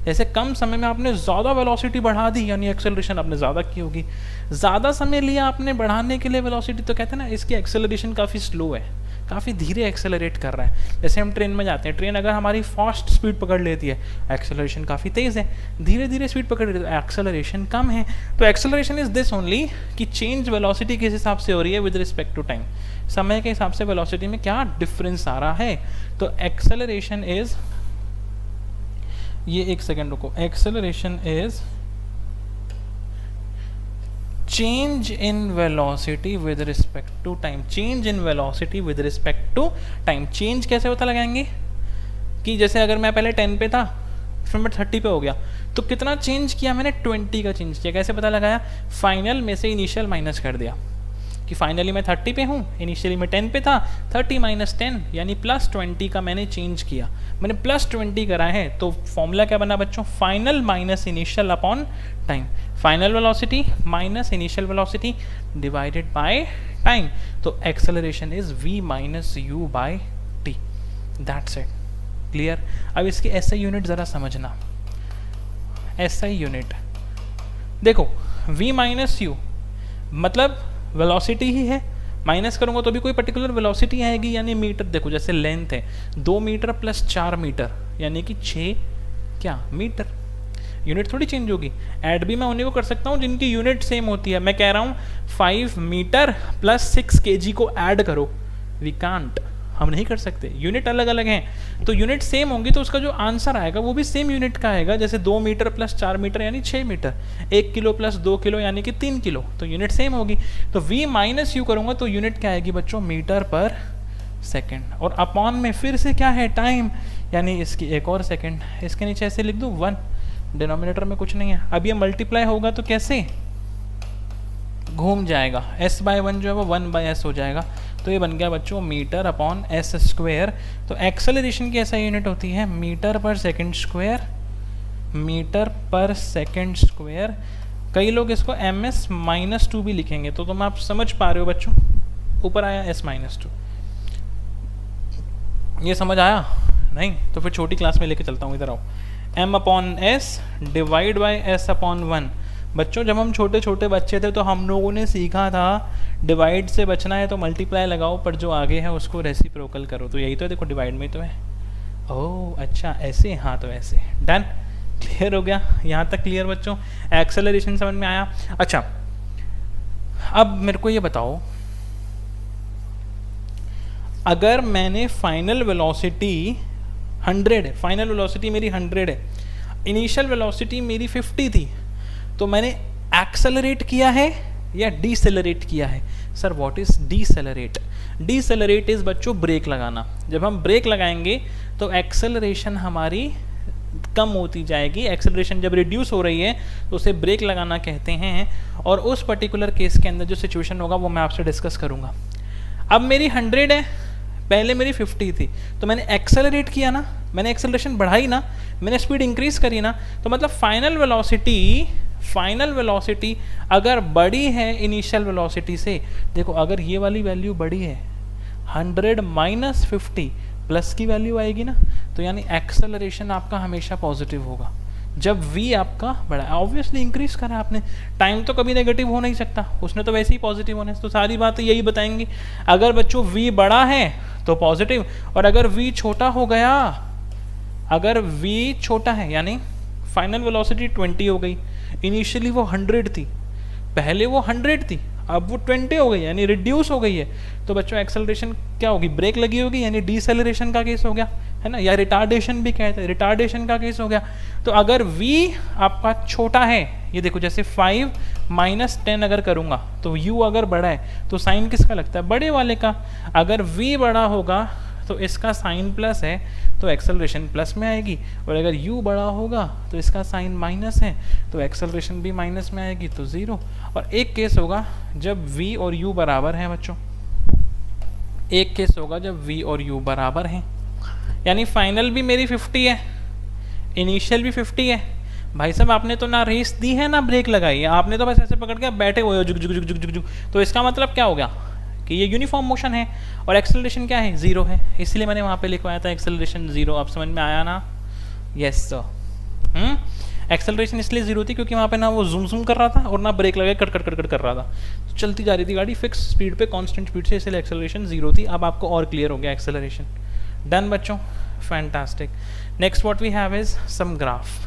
जैसे कम समय में आपने ज़्यादा वेलोसिटी बढ़ा दी, यानी एक्सेलरेशन आपने ज़्यादा की होगी। ज़्यादा समय लिया आपने बढ़ाने के लिए वेलोसिटी, तो कहते हैं ना इसकी एक्सेलरेशन काफ़ी स्लो है, काफ़ी धीरे एक्सेलरेट कर रहा है। जैसे हम ट्रेन में जाते हैं, ट्रेन अगर हमारी फास्ट स्पीड पकड़ लेती है, एक्सेलरेशन काफ़ी तेज़ है। धीरे धीरे स्पीड पकड़ लेती है, एक्सेलरेशन कम है। तो एक्सेलरेशन इज दिस ओनली कि चेंज वेलोसिटी किस हिसाब से हो रही है विद रिस्पेक्ट टू टाइम, समय के हिसाब से वेलोसिटी में क्या डिफरेंस आ रहा है। तो एक्सेलरेशन इज, ये एक सेकेंड रुको, acceleration is change in velocity with respect to time. Change in velocity with respect to time. Change कैसे पता लगाएंगे कि जैसे अगर मैं पहले 10 पे था, फिर मैं 30 पे हो गया, तो कितना चेंज किया मैंने, 20 का चेंज किया। कैसे पता लगाया, फाइनल में से इनिशियल माइनस कर दिया कि फाइनली मैं 30 पे हूँ, इनिशियली मैं 10 पे था, 30 माइनस 10 यानी प्लस 20 का मैंने चेंज किया, मैंने प्लस 20 करा है। तो फॉर्मूला क्या बना बच्चों, final minus initial upon time. Final velocity minus initial velocity divided by time. तो acceleration is v minus u by t, that's it. Clear? अब इसकी SI यूनिट ज़रा समझना। SI यूनिट देखो, v माइनस u मतलब वेलोसिटी ही है, minus करूंगा तो भी कोई पर्टिकुलर वेलोसिटी आएगी, यानी मीटर। देखो जैसे लेंथ है 2 मीटर प्लस 4 मीटर यानी कि 6 क्या मीटर, यूनिट थोड़ी चेंज होगी। ऐड भी मैं उन्हीं को कर सकता हूँ जिनकी यूनिट सेम होती है। मैं कह रहा हूँ 5 मीटर प्लस 6 kg को ऐड करो, वी कांट, हम नहीं कर सकते, यूनिट अलग अलग हैं। तो यूनिट सेम होंगी तो उसका जो आंसर आएगा वो भी सेम यूनिट का आएगा। जैसे 2 मीटर प्लस 4 मीटर यानी 6 मीटर, 1 किलो प्लस 2 किलो यानी कि 3 किलो, तो यूनिट सेम होगी। तो v माइनस यू करूँगा तो यूनिट क्या आएगी बच्चों, मीटर पर सेकेंड। और अपॉन में फिर से क्या है, टाइम, यानी इसकी एक और सेकेंड। इसके नीचे ऐसे लिख दूँ 1, डिनोमिनेटर में कुछ नहीं है। अब ये मल्टीप्लाई होगा तो कैसे घूम जाएगा, s बाय 1 जो है वो 1 बाय s हो जाएगा। तो ये बन गया बच्चों मीटर अपॉन s स्क्वायर। तो एक्सेलरेशन की ऐसा यूनिट होती है मीटर पर सेकंड स्क्वायर, मीटर पर सेकंड स्क्वायर। कई लोग इसको ms माइनस 2 भी लिखेंगे, तो तुम आप समझ पा रहे हो बच्चों, ऊपर आया s माइनस 2, ये समझ आया नहीं? तो फिर छोटी क्लास में लेके चलता हूँ, इधर आओ। m upon s divide by s upon 1। बच्चों जब हम छोटे छोटे बच्चे थे तो हम लोगों ने सीखा था डिवाइड से बचना है तो मल्टीप्लाई लगाओ, पर जो आगे है उसको रेसिप्रोकल करो। तो यही तो है, देखो डिवाइड में तो है। ओह अच्छा ऐसे, हाँ तो ऐसे, डन, क्लियर हो गया यहाँ तक? क्लियर बच्चों, एक्सेलरेशन समझ में आया? अच्छा अब मेरे को ये बताओ, अगर मैंने फाइनल वेलोसिटी 100 है, फाइनल वेलोसिटी मेरी 100 है, इनिशियल वेलोसिटी मेरी 50 थी, तो मैंने एक्सेलरेट किया है या डीसेलरेट किया है? Sir what is decelerate? Decelerate is बच्चों ब्रेक लगाना। जब हम ब्रेक लगाएंगे तो एक्सेलरेशन हमारी कम होती जाएगी। एक्सेलरेशन जब रिड्यूस हो रही है तो उसे ब्रेक लगाना कहते हैं, और उस पर्टिकुलर केस के अंदर जो सिचुएशन होगा वो मैं आपसे डिस्कस करूँगा। अब मेरी 100 है, पहले मेरी 50 थी, तो मैंने एक्सेलरेट किया ना, मैंने एक्सेलरेशन बढ़ाई ना, मैंने स्पीड इंक्रीज करी ना, तो मतलब फाइनल वेलोसिटी अगर बड़ी है इनिशियल वेलोसिटी से, देखो अगर ये वाली वैल्यू बड़ी है 100 माइनस 50 प्लस की वैल्यू आएगी ना, तो यानी एक्सेलरेशन आपका हमेशा पॉजिटिव होगा जब v आपका बड़ा है। ऑब्वियसली इंक्रीज करा आपने, टाइम तो कभी नेगेटिव हो नहीं सकता, उसने तो वैसे ही पॉजिटिव होना है, तो सारी बातें यही बताएंगी। अगर बच्चों v बड़ा है तो पॉजिटिव, और अगर v छोटा हो गया, अगर v छोटा है यानी फाइनल वेलोसिटी 20 हो गई, इनिशियली वो 100 थी, पहले वो 100 थी, अब वो 20 हो गई यानी रिड्यूस हो गई है, तो बच्चों एक्सेलरेशन क्या होगी, ब्रेक लगी होगी, यानी डीसेलरेशन का केस हो गया, है ना, या रिटार्डेशन भी कहते हैं, रिटार्डेशन का केस हो गया। तो अगर v आपका छोटा है, ये देखो जैसे 5 माइनस 10 अगर करूँगा तो u अगर बड़ा है तो साइन किसका लगता है, बड़े वाले का। अगर v बड़ा होगा तो इसका साइन प्लस है तो एक्सेलरेशन प्लस में आएगी, और अगर u बड़ा होगा तो इसका साइन माइनस है तो एक्सेलरेशन भी माइनस में आएगी, तो 0। और एक केस होगा जब v और u बराबर हैं बच्चों, एक केस होगा जब v और u बराबर हैं, यानी फाइनल भी मेरी 50 है, इनिशियल भी 50 है। भाई साहब आपने तो ना रेस दी है ना ब्रेक लगाई है, आपने तो बस ऐसे पकड़ के बैठे हुए हो जुग जुग जुग जुग जुग जुग, तो इसका मतलब क्या हो गया कि ये यूनिफॉर्म मोशन है और एक्सेलरेशन क्या है, 0 है, इसलिए मैंने वहाँ पे लिखवाया था एक्सेलरेशन 0। आप समझ में आया ना, यस सर। एक्सेलरेशन इसलिए 0 थी क्योंकि वहाँ पे ना वो जूम जूम कर रहा था और ना ब्रेक लगा कट कट कट कट कर रहा था, तो चलती जा रही थी गाड़ी फिक्स स्पीड पे, कांस्टेंट स्पीड से, इसलिए एक्सेलरेशन 0 थी। अब आपको और क्लियर हो गया एक्सेलरेशन। डन बच्चों, fantastic. Next what we have is some graph.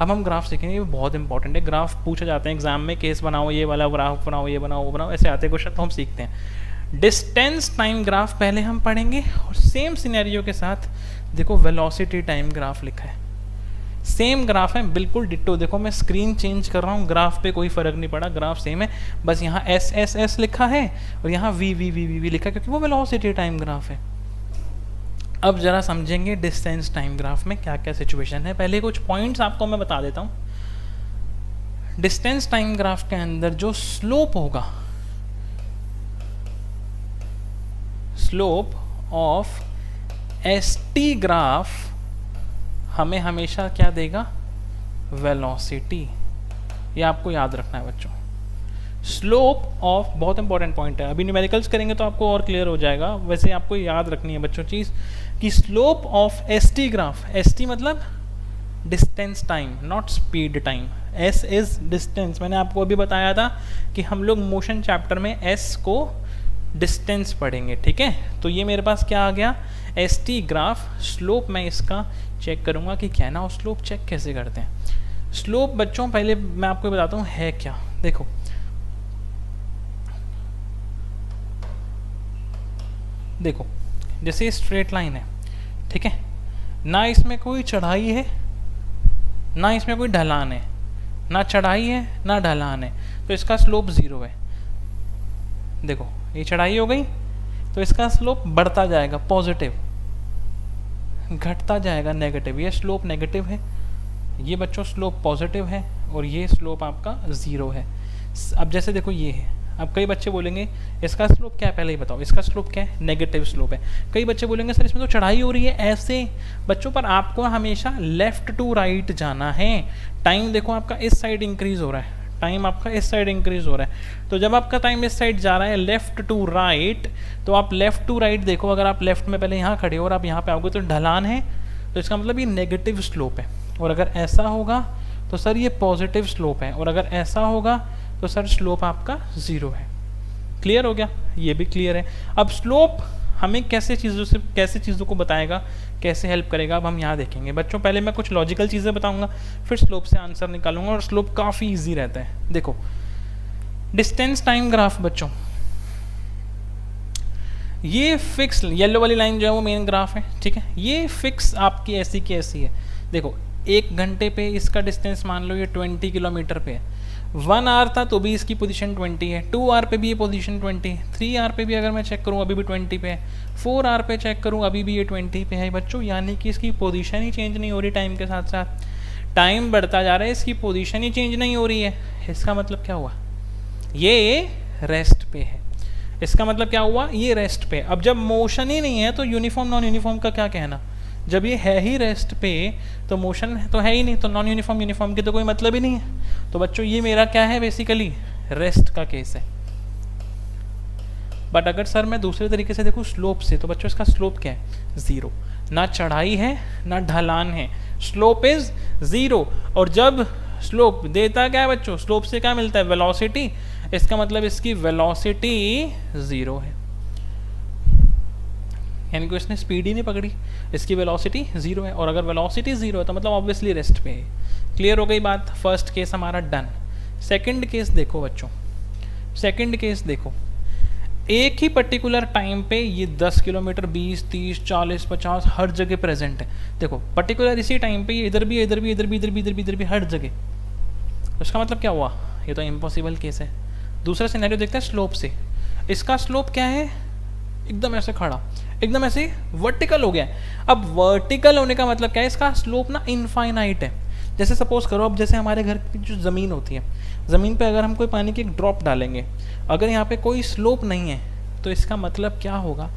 अब हम ग्राफ सीखेंगे, ये बहुत इंपॉर्टेंट है। ग्राफ पूछे जाते हैं एग्जाम में, केस बनाओ, ये वाला ग्राफ बनाओ, ये बनाओ, वो बनाओ, ऐसे आते क्वेश्चन, तो हम सीखते हैं। डिस्टेंस टाइम ग्राफ पहले हम पढ़ेंगे, और सेम सिनेरियो के साथ देखो वेलोसिटी टाइम ग्राफ लिखा है, सेम ग्राफ है बिल्कुल डिट्टो। देखो मैं स्क्रीन चेंज कर रहा हूँ, ग्राफ पे कोई फर्क नहीं पड़ा, ग्राफ सेम है, बस यहाँ एस एस एस लिखा है और यहाँ v v v v v लिखा है, क्योंकि वो वेलोसिटी टाइम ग्राफ है। अब जरा समझेंगे डिस्टेंस टाइम ग्राफ में क्या क्या सिचुएशन है। पहले कुछ पॉइंट्स आपको मैं बता देता हूँ। डिस्टेंस टाइम ग्राफ के अंदर जो स्लोप होगा, स्लोप ऑफ एसटी ग्राफ हमें हमेशा क्या देगा, वेलोसिटी। ये आपको याद रखना है बच्चों। स्लोप ऑफ, बहुत इंपॉर्टेंट पॉइंट है, अभी न्यूमेरिकल्स करेंगे तो आपको और क्लियर हो जाएगा, वैसे आपको याद रखनी है बच्चों चीज़ कि slope of ST graph, ST मतलब distance time, not speed time, S is distance. मैंने आपको अभी बताया था कि हम लोग मोशन चैप्टर में एस को डिस्टेंस पढ़ेंगे, ठीक है। तो ये मेरे पास क्या आ गया, एस टी ग्राफ। स्लोप मैं इसका चेक करूँगा कि क्या ना, और स्लोप चेक कैसे करते हैं। स्लोप बच्चों पहले मैं आपको बताता हूँ है क्या। देखो देखो जैसे स्ट्रेट लाइन है, ठीक है, ना इसमें कोई चढ़ाई है ना इसमें कोई ढलान है, ना चढ़ाई है ना ढलान है, तो इसका स्लोप 0 है। देखो ये चढ़ाई हो गई तो इसका स्लोप बढ़ता जाएगा पॉजिटिव, घटता जाएगा नेगेटिव, ये स्लोप नेगेटिव है, ये बच्चों स्लोप पॉजिटिव है, और ये स्लोप आपका 0 है। अब जैसे देखो ये है, अब कई बच्चे बोलेंगे इसका स्लोप क्या है, पहले ही बताओ इसका स्लोप क्या है, नेगेटिव स्लोप है। कई बच्चे बोलेंगे सर इसमें तो चढ़ाई हो रही है, ऐसे बच्चों पर आपको हमेशा लेफ्ट टू राइट जाना है। टाइम देखो आपका इस साइड इंक्रीज हो रहा है, टाइम आपका इस साइड इंक्रीज हो रहा है, तो जब आपका टाइम इस साइड जा रहा है लेफ्ट टू राइट, तो आप लेफ्ट टू राइट देखो, अगर आप लेफ्ट में पहले यहाँ खड़े हो और आप यहाँ पे आओगे तो ढलान है, तो इसका मतलब ये नेगेटिव स्लोप है। और अगर ऐसा होगा तो सर ये पॉजिटिव स्लोप है, और अगर ऐसा होगा तो सर स्लोप आपका 0 है। क्लियर हो गया, ये भी क्लियर है। अब स्लोप हमें कैसे चीज़ों को बताएगा, कैसे हेल्प करेगा, अब हम यहाँ देखेंगे बच्चों। पहले मैं कुछ लॉजिकल चीज़ें बताऊंगा, फिर स्लोप से आंसर निकालूंगा, और स्लोप काफ़ी इजी रहता है। देखो डिस्टेंस टाइम ग्राफ बच्चों, ये फिक्स येलो वाली लाइन जो है वो मेन ग्राफ है, ठीक है, ये फिक्स आपकी ऐसी की ऐसी है। देखो 1 घंटे पे इसका डिस्टेंस मान लो ये 20 किलोमीटर पे है, 1 आर था तो भी इसकी पोजीशन 20 है, 2 आर पे भी ये पोजीशन 20, 3 आर पे भी अगर मैं चेक करूँ अभी भी 20 पे है, 4 आर पे चेक करूँ अभी भी ये 20 पे है बच्चों। यानी कि इसकी पोजीशन ही चेंज नहीं हो रही टाइम के साथ साथ, टाइम बढ़ता जा रहा है, इसकी पोजीशन ही चेंज नहीं हो रही है। इसका मतलब क्या हुआ, ये रेस्ट पे है। इसका मतलब क्या हुआ, ये रेस्ट पे। अब जब मोशन ही नहीं है तो यूनिफॉर्म नॉन यूनिफॉर्म का क्या कहना, जब ये है ही रेस्ट पे तो मोशन तो है ही नहीं, तो नॉन यूनिफॉर्म यूनिफॉर्म की तो कोई मतलब ही नहीं है। तो बच्चों ये मेरा क्या है, बेसिकली रेस्ट का केस है। बट अगर सर मैं दूसरे तरीके से देखूँ स्लोप से, तो बच्चों इसका स्लोप क्या है, 0, ना चढ़ाई है ना ढलान है, स्लोप इज 0। और जब स्लोप देता क्या है बच्चों, स्लोप से क्या मिलता है, वेलोसिटी। इसका मतलब इसकी वेलोसिटी 0 है, यानी कि इसने स्पीड ही नहीं पकड़ी, इसकी वेलोसिटी 0 है। और अगर वेलोसिटी 0 है तो मतलब ऑब्वियसली रेस्ट पे है। क्लियर हो गई बात, फर्स्ट केस हमारा डन। सेकंड केस देखो बच्चों, सेकंड केस देखो, एक ही पर्टिकुलर टाइम पे ये 10 किलोमीटर 20 30 40 50 हर जगह प्रेजेंट है। देखो पर्टिकुलर इसी टाइम पे ये इधर भी इधर भी इधर भी इधर भी इधर भी इधर भी हर जगह। उसका मतलब क्या हुआ, ये तो इम्पॉसिबल केस है। दूसरा सिनेरियो देखते हैं स्लोप से। इसका स्लोप क्या है, एकदम ऐसे खड़ा, एकदम ऐसे वर्टिकल हो गया है। अब वर्टिकल होने का मतलब क्या है, इसका स्लोप ना इनफाइनाइट है। जैसे सपोज करो, अब जैसे हमारे घर की जो ज़मीन होती है, ज़मीन पे अगर हम कोई पानी की एक ड्रॉप डालेंगे, अगर यहाँ पे कोई स्लोप नहीं है तो इसका मतलब क्या होगा,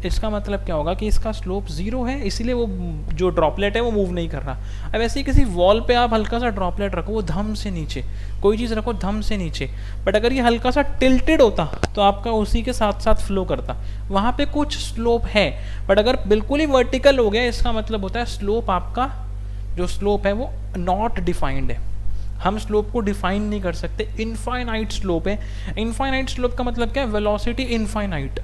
इसका मतलब क्या होगा कि इसका स्लोप 0 है, इसीलिए वो जो ड्रॉपलेट है वो मूव नहीं कर रहा। अब ऐसे ही किसी वॉल पे आप हल्का सा ड्रॉपलेट रखो, वो धम से नीचे, कोई चीज़ रखो धम से नीचे, बट अगर ये हल्का सा टिल्टेड होता तो आपका उसी के साथ साथ फ्लो करता, वहाँ पे कुछ स्लोप है। बट अगर बिल्कुल ही वर्टिकल हो गया, इसका मतलब होता है स्लोप आपका जो स्लोप है वो नॉट डिफाइंड है। हम स्लोप को डिफाइन नहीं कर सकते, इनफाइनाइट स्लोप है। इनफाइनाइट स्लोप का मतलब क्या है, वेलोसिटी इनफाइनाइट।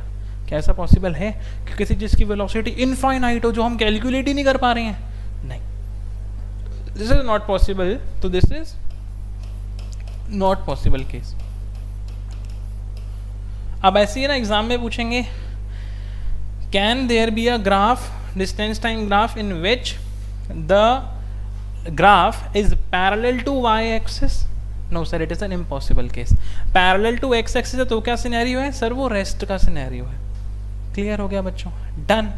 क्या ऐसा पॉसिबल है कि किसी चीज़ की वेलोसिटी इनफाइनाइट हो जो हम कैलकुलेट ही नहीं कर पा रहे हैं, नहीं, दिस इज नॉट पॉसिबल। तो this is not possible case. अब ऐसे ही ना एग्जाम में पूछेंगे, can there be a graph, distance time graph in which the graph is parallel to y axis? No sir, it is an impossible case. Parallel to x axis है तो क्या scenario है सर, वो rest का scenario है। Clear हो गया बच्चों, डन।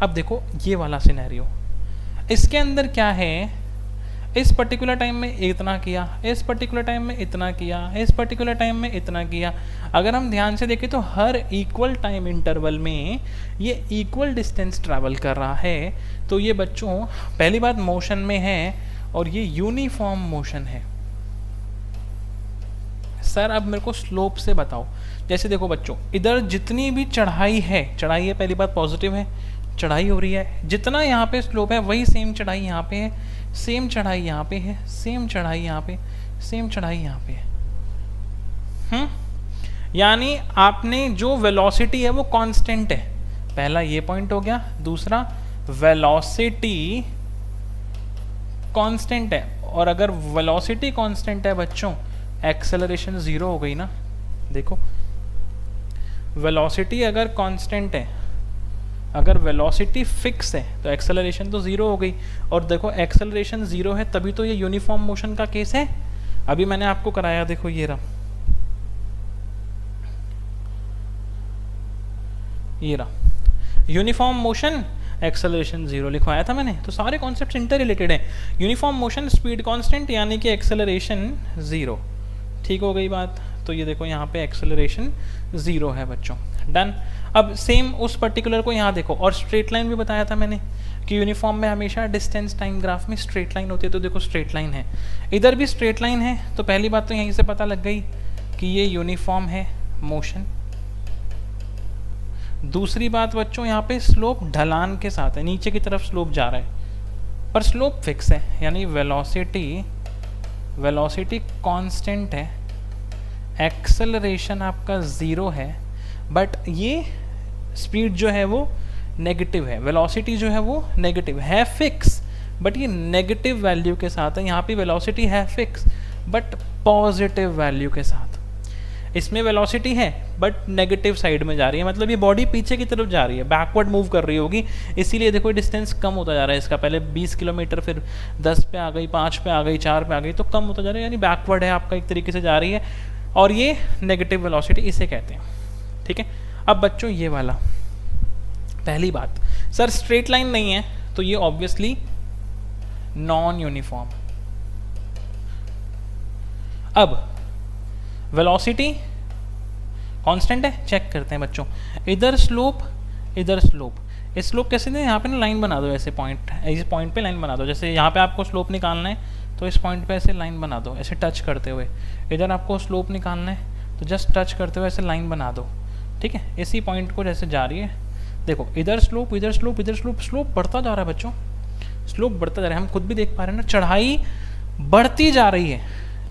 अब देखो ये वाला सिनेरियो, इसके अंदर क्या है, इस पर्टिकुलर टाइम में इतना किया, इस पर्टिकुलर टाइम में इतना किया, इस पर्टिकुलर टाइम में इतना किया। अगर हम ध्यान से देखें तो हर इक्वल टाइम इंटरवल में ये इक्वल डिस्टेंस ट्रैवल कर रहा है। तो ये बच्चों पहली बात मोशन में है और ये यूनिफॉर्म मोशन है। सर अब मेरे को स्लोप से बताओ। जैसे देखो बच्चों, इधर जितनी भी चढ़ाई है, चढ़ाई है पहली बात पॉजिटिव है, चढ़ाई हो रही है, जितना यहाँ पे स्लोप है वही सेम चढ़ाई यहाँ पे है, सेम चढ़ाई यहाँ पे है, सेम चढ़ाई यहाँ पे, सेम चढ़ाई यहाँ पे है। यानी आपने जो वेलोसिटी है वो कांस्टेंट है। पहला ये पॉइंट हो गया। दूसरा वेलोसिटी कांस्टेंट है, और अगर वेलोसिटी कांस्टेंट है बच्चों, एक्सेलरेशन 0 हो गई ना। देखो वेलोसिटी अगर कांस्टेंट है, अगर वेलोसिटी फिक्स है तो एक्सेलरेशन तो 0 हो गई। और देखो एक्सेलरेशन 0 है तभी तो ये यूनिफॉर्म मोशन का केस है। अभी मैंने आपको कराया, देखो ये रहा, ये रहा यूनिफॉर्म मोशन, एक्सेलरेशन 0 लिखवाया था मैंने। तो सारे कॉन्सेप्ट्स इंटर रिलेटेड हैं। यूनिफॉर्म मोशन, स्पीड कांस्टेंट, यानी कि एक्सेलरेशन 0। ठीक हो गई बात। तो ये देखो यहाँ पे एक्सेलरेशन 0 है बच्चों, डन। अब सेम उस पर्टिकुलर को यहाँ देखो, और स्ट्रेट लाइन भी बताया था मैंने कि यूनिफॉर्म में हमेशा डिस्टेंस टाइम ग्राफ में स्ट्रेट लाइन होती है। तो देखो स्ट्रेट लाइन है, इधर भी स्ट्रेट लाइन है। तो पहली बात तो यहीं से पता लग गई कि ये यूनिफॉर्म है मोशन। दूसरी बात बच्चों, यहाँ पे स्लोप ढलान के साथ है, नीचे की तरफ स्लोप जा रहा है पर स्लोप फिक्स है, यानी वेलोसिटी कांस्टेंट है, एक्सेलरेशन आपका 0 है, बट ये स्पीड जो है वो नेगेटिव है, वेलोसिटी जो है वो नेगेटिव है, फिक्स बट ये नेगेटिव वैल्यू के साथ है। यहाँ पे वेलोसिटी है फिक्स बट पॉजिटिव वैल्यू के साथ। इसमें वेलोसिटी है बट नेगेटिव साइड में जा रही है, मतलब ये बॉडी पीछे की तरफ जा रही है, बैकवर्ड मूव कर रही होगी, इसीलिए देखो डिस्टेंस कम होता जा रहा है इसका। पहले 20 किलोमीटर, फिर 10 पे आ गई, 5 पे आ गई, 4 पे आ गई, तो कम होता जा रहा है, यानी बैकवर्ड है आपका एक तरीके से जा रही है, और ये नेगेटिव वेलोसिटी इसे कहते हैं। ठीक है, अब बच्चों ये वाला पहली बात, सर स्ट्रेट लाइन नहीं है तो ये ऑब्वियसली नॉन यूनिफॉर्म। अब वेलोसिटी कांस्टेंट है, चेक करते हैं बच्चों, इधर स्लोप इधर स्लोप, इस स्लोप कैसे दें, यहाँ पे ना लाइन बना दो, ऐसे पॉइंट, इस पॉइंट पे लाइन बना दो, जैसे यहाँ पे आपको स्लोप निकालना है तो इस पॉइंट पे ऐसे लाइन बना दो, ऐसे टच करते हुए, इधर आपको स्लोप निकालना है तो जस्ट टच करते हुए ऐसे लाइन बना दो। ठीक है, इसी पॉइंट को जैसे जा रही है, देखो इधर स्लोप इधर स्लोप इधर स्लोप, स्लोप बढ़ता जा रहा है बच्चों, स्लोप बढ़ता जा रहा है, हम खुद भी देख पा रहे हैं ना, चढ़ाई बढ़ती जा रही है,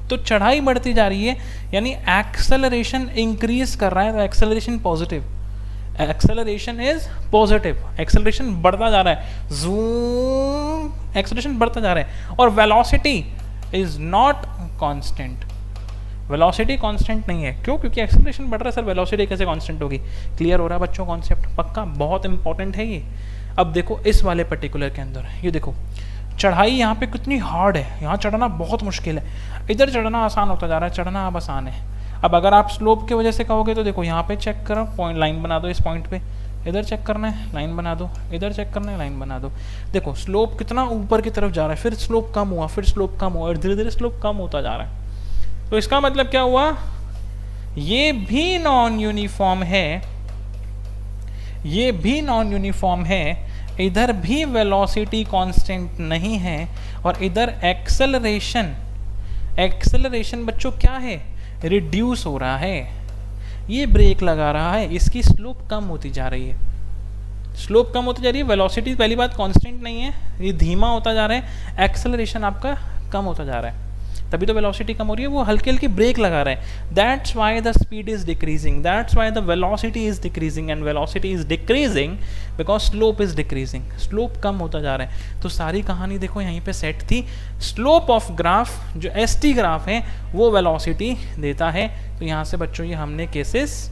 तो चढ़ाई बढ़ती जा रही है यानी एक्सेलरेशन इंक्रीज कर रहा है, तो acceleration positive, acceleration is positive, acceleration बढ़ता जा रहा है, जूम, एक्सेलरेशन बढ़ता जा रहा है, और velocity is not constant, velocity constant नहीं है। क्यों? क्योंकि एक्सेलरेशन बढ़ रहा है सर, वेलोसिटी कैसे कांस्टेंट होगी? क्लियर हो रहा है बच्चों कॉन्सेप्ट? पक्का, बहुत इंपॉर्टेंट है ये। अब देखो इस वाले पर्टिकुलर के अंदर ये देखो चढ़ाई यहाँ पे कितनी हार्ड है, यहाँ चढ़ना बहुत मुश्किल है, इधर चढ़ना आसान होता जा रहा है, चढ़ना अब आसान है। अब अगर आप स्लोप की वजह से कहोगे तो देखो यहाँ पे चेक करो, पॉइंट लाइन बना दो इस पॉइंट पे, इधर चेक करना है लाइन बना दो, इधर चेक करना है लाइन बना दो, देखो स्लोप कितना ऊपर की तरफ जा रहा है, फिर स्लोप कम हुआ, फिर स्लोप कम हुआ, और धीरे धीरे स्लोप कम होता जा रहा है। तो इसका मतलब क्या हुआ, ये भी नॉन यूनिफॉर्म है, ये भी नॉन यूनिफॉर्म है, इधर भी वेलोसिटी कांस्टेंट नहीं है, और इधर एक्सेलरेशन, एक्सेलरेशन बच्चों क्या है, रिड्यूस हो रहा है, ये ब्रेक लगा रहा है, इसकी स्लोप कम होती जा रही है, स्लोप कम होती जा रही है, वेलोसिटी पहली बात कांस्टेंट नहीं है, ये धीमा होता जा रहा है, एक्सेलरेशन आपका कम होता जा रहा है, तभी तो वेलोसिटी कम हो रही है, वो हल्की हल्की ब्रेक लगा रहा है। That's why the speed is decreasing, that's why the velocity is decreasing, and velocity is decreasing because slope is decreasing, slope कम होता जा रहा है। तो सारी कहानी देखो यहीं पे सेट थी, स्लोप ऑफ ग्राफ जो एसटी ग्राफ है वो वेलोसिटी देता है। तो यहाँ से बच्चों ये हमने केसेस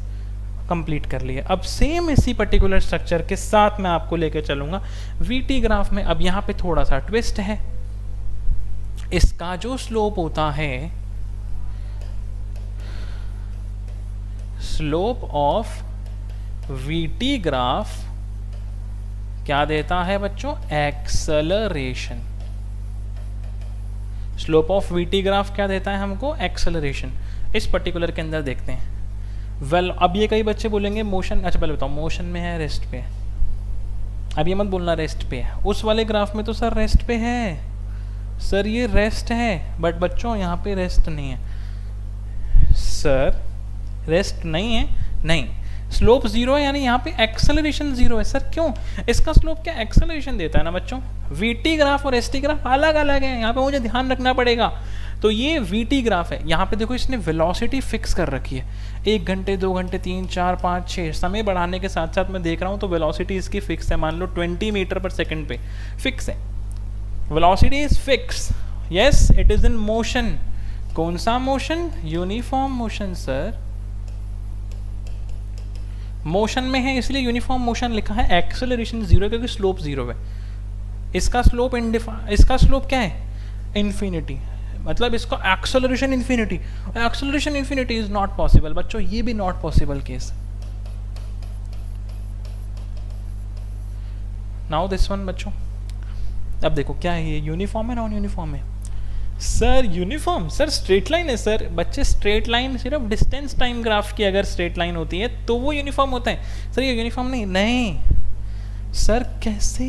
कंप्लीट कर लिए। अब सेम इसी पर्टिकुलर स्ट्रक्चर के साथ मैं आपको लेकर चलूंगा वीटी ग्राफ में। अब यहाँ पे थोड़ा सा ट्विस्ट है, इसका जो स्लोप होता है, स्लोप ऑफ वीटी ग्राफ क्या देता है बच्चों, acceleration. Slope of VT graph क्या देता है हमको, एक्सेलरेशन। इस पर्टिकुलर के अंदर देखते हैं। वेल अब ये कई बच्चे बोलेंगे मोशन, अच्छा पहले बताओ मोशन में है रेस्ट पे है, अब ये मत बोलना रेस्ट पे है, उस वाले ग्राफ में तो सर रेस्ट पे है, सर ये रेस्ट है, बट बच्चों यहाँ पे रेस्ट नहीं है, सर रेस्ट नहीं है, नहीं, स्लोप जीरो है, यानी यहाँ पे एक्सेलरेशन जीरो है। सर क्यों? इसका स्लोप क्या एक्सेलरेशन देता है ना बच्चों, वीटी ग्राफ और एसटी ग्राफ अलग अलग है, यहाँ पे मुझे ध्यान रखना पड़ेगा। तो ये वीटी ग्राफ है, यहाँ पे देखो इसने वेलोसिटी फिक्स कर रखी है, 1 घंटे 2 घंटे 3 4 5 6 समय बढ़ाने के साथ साथ मैं देख रहा हूँ तो वेलोसिटी इसकी फिक्स है, मान लो 20 मीटर पर सेकेंड पे फिक्स है, velocity is fix, yes it is in motion. कौन सा motion? Uniform motion sir, motion में है इसलिए यूनिफॉर्म मोशन लिखा है, एक्सेलरेशन जीरो क्योंकि स्लोप जीरो है, इसका स्लोप इसका स्लोप क्या है, इन्फिनिटी, मतलब इसका acceleration infinity, acceleration infinity is not possible बच्चों, ये भी not possible case. Now this one बच्चों, अब देखो क्या है ये, यूनिफॉर्म है नॉन यूनिफॉर्म है? Sir uniform, sir straight line है सर। बच्चे स्ट्रेट लाइन सिर्फ डिस्टेंस टाइम ग्राफ की अगर स्ट्रेट लाइन होती है तो वो यूनिफॉर्म होता है सर, ये यूनिफॉर्म नहीं, नहीं सर कैसे,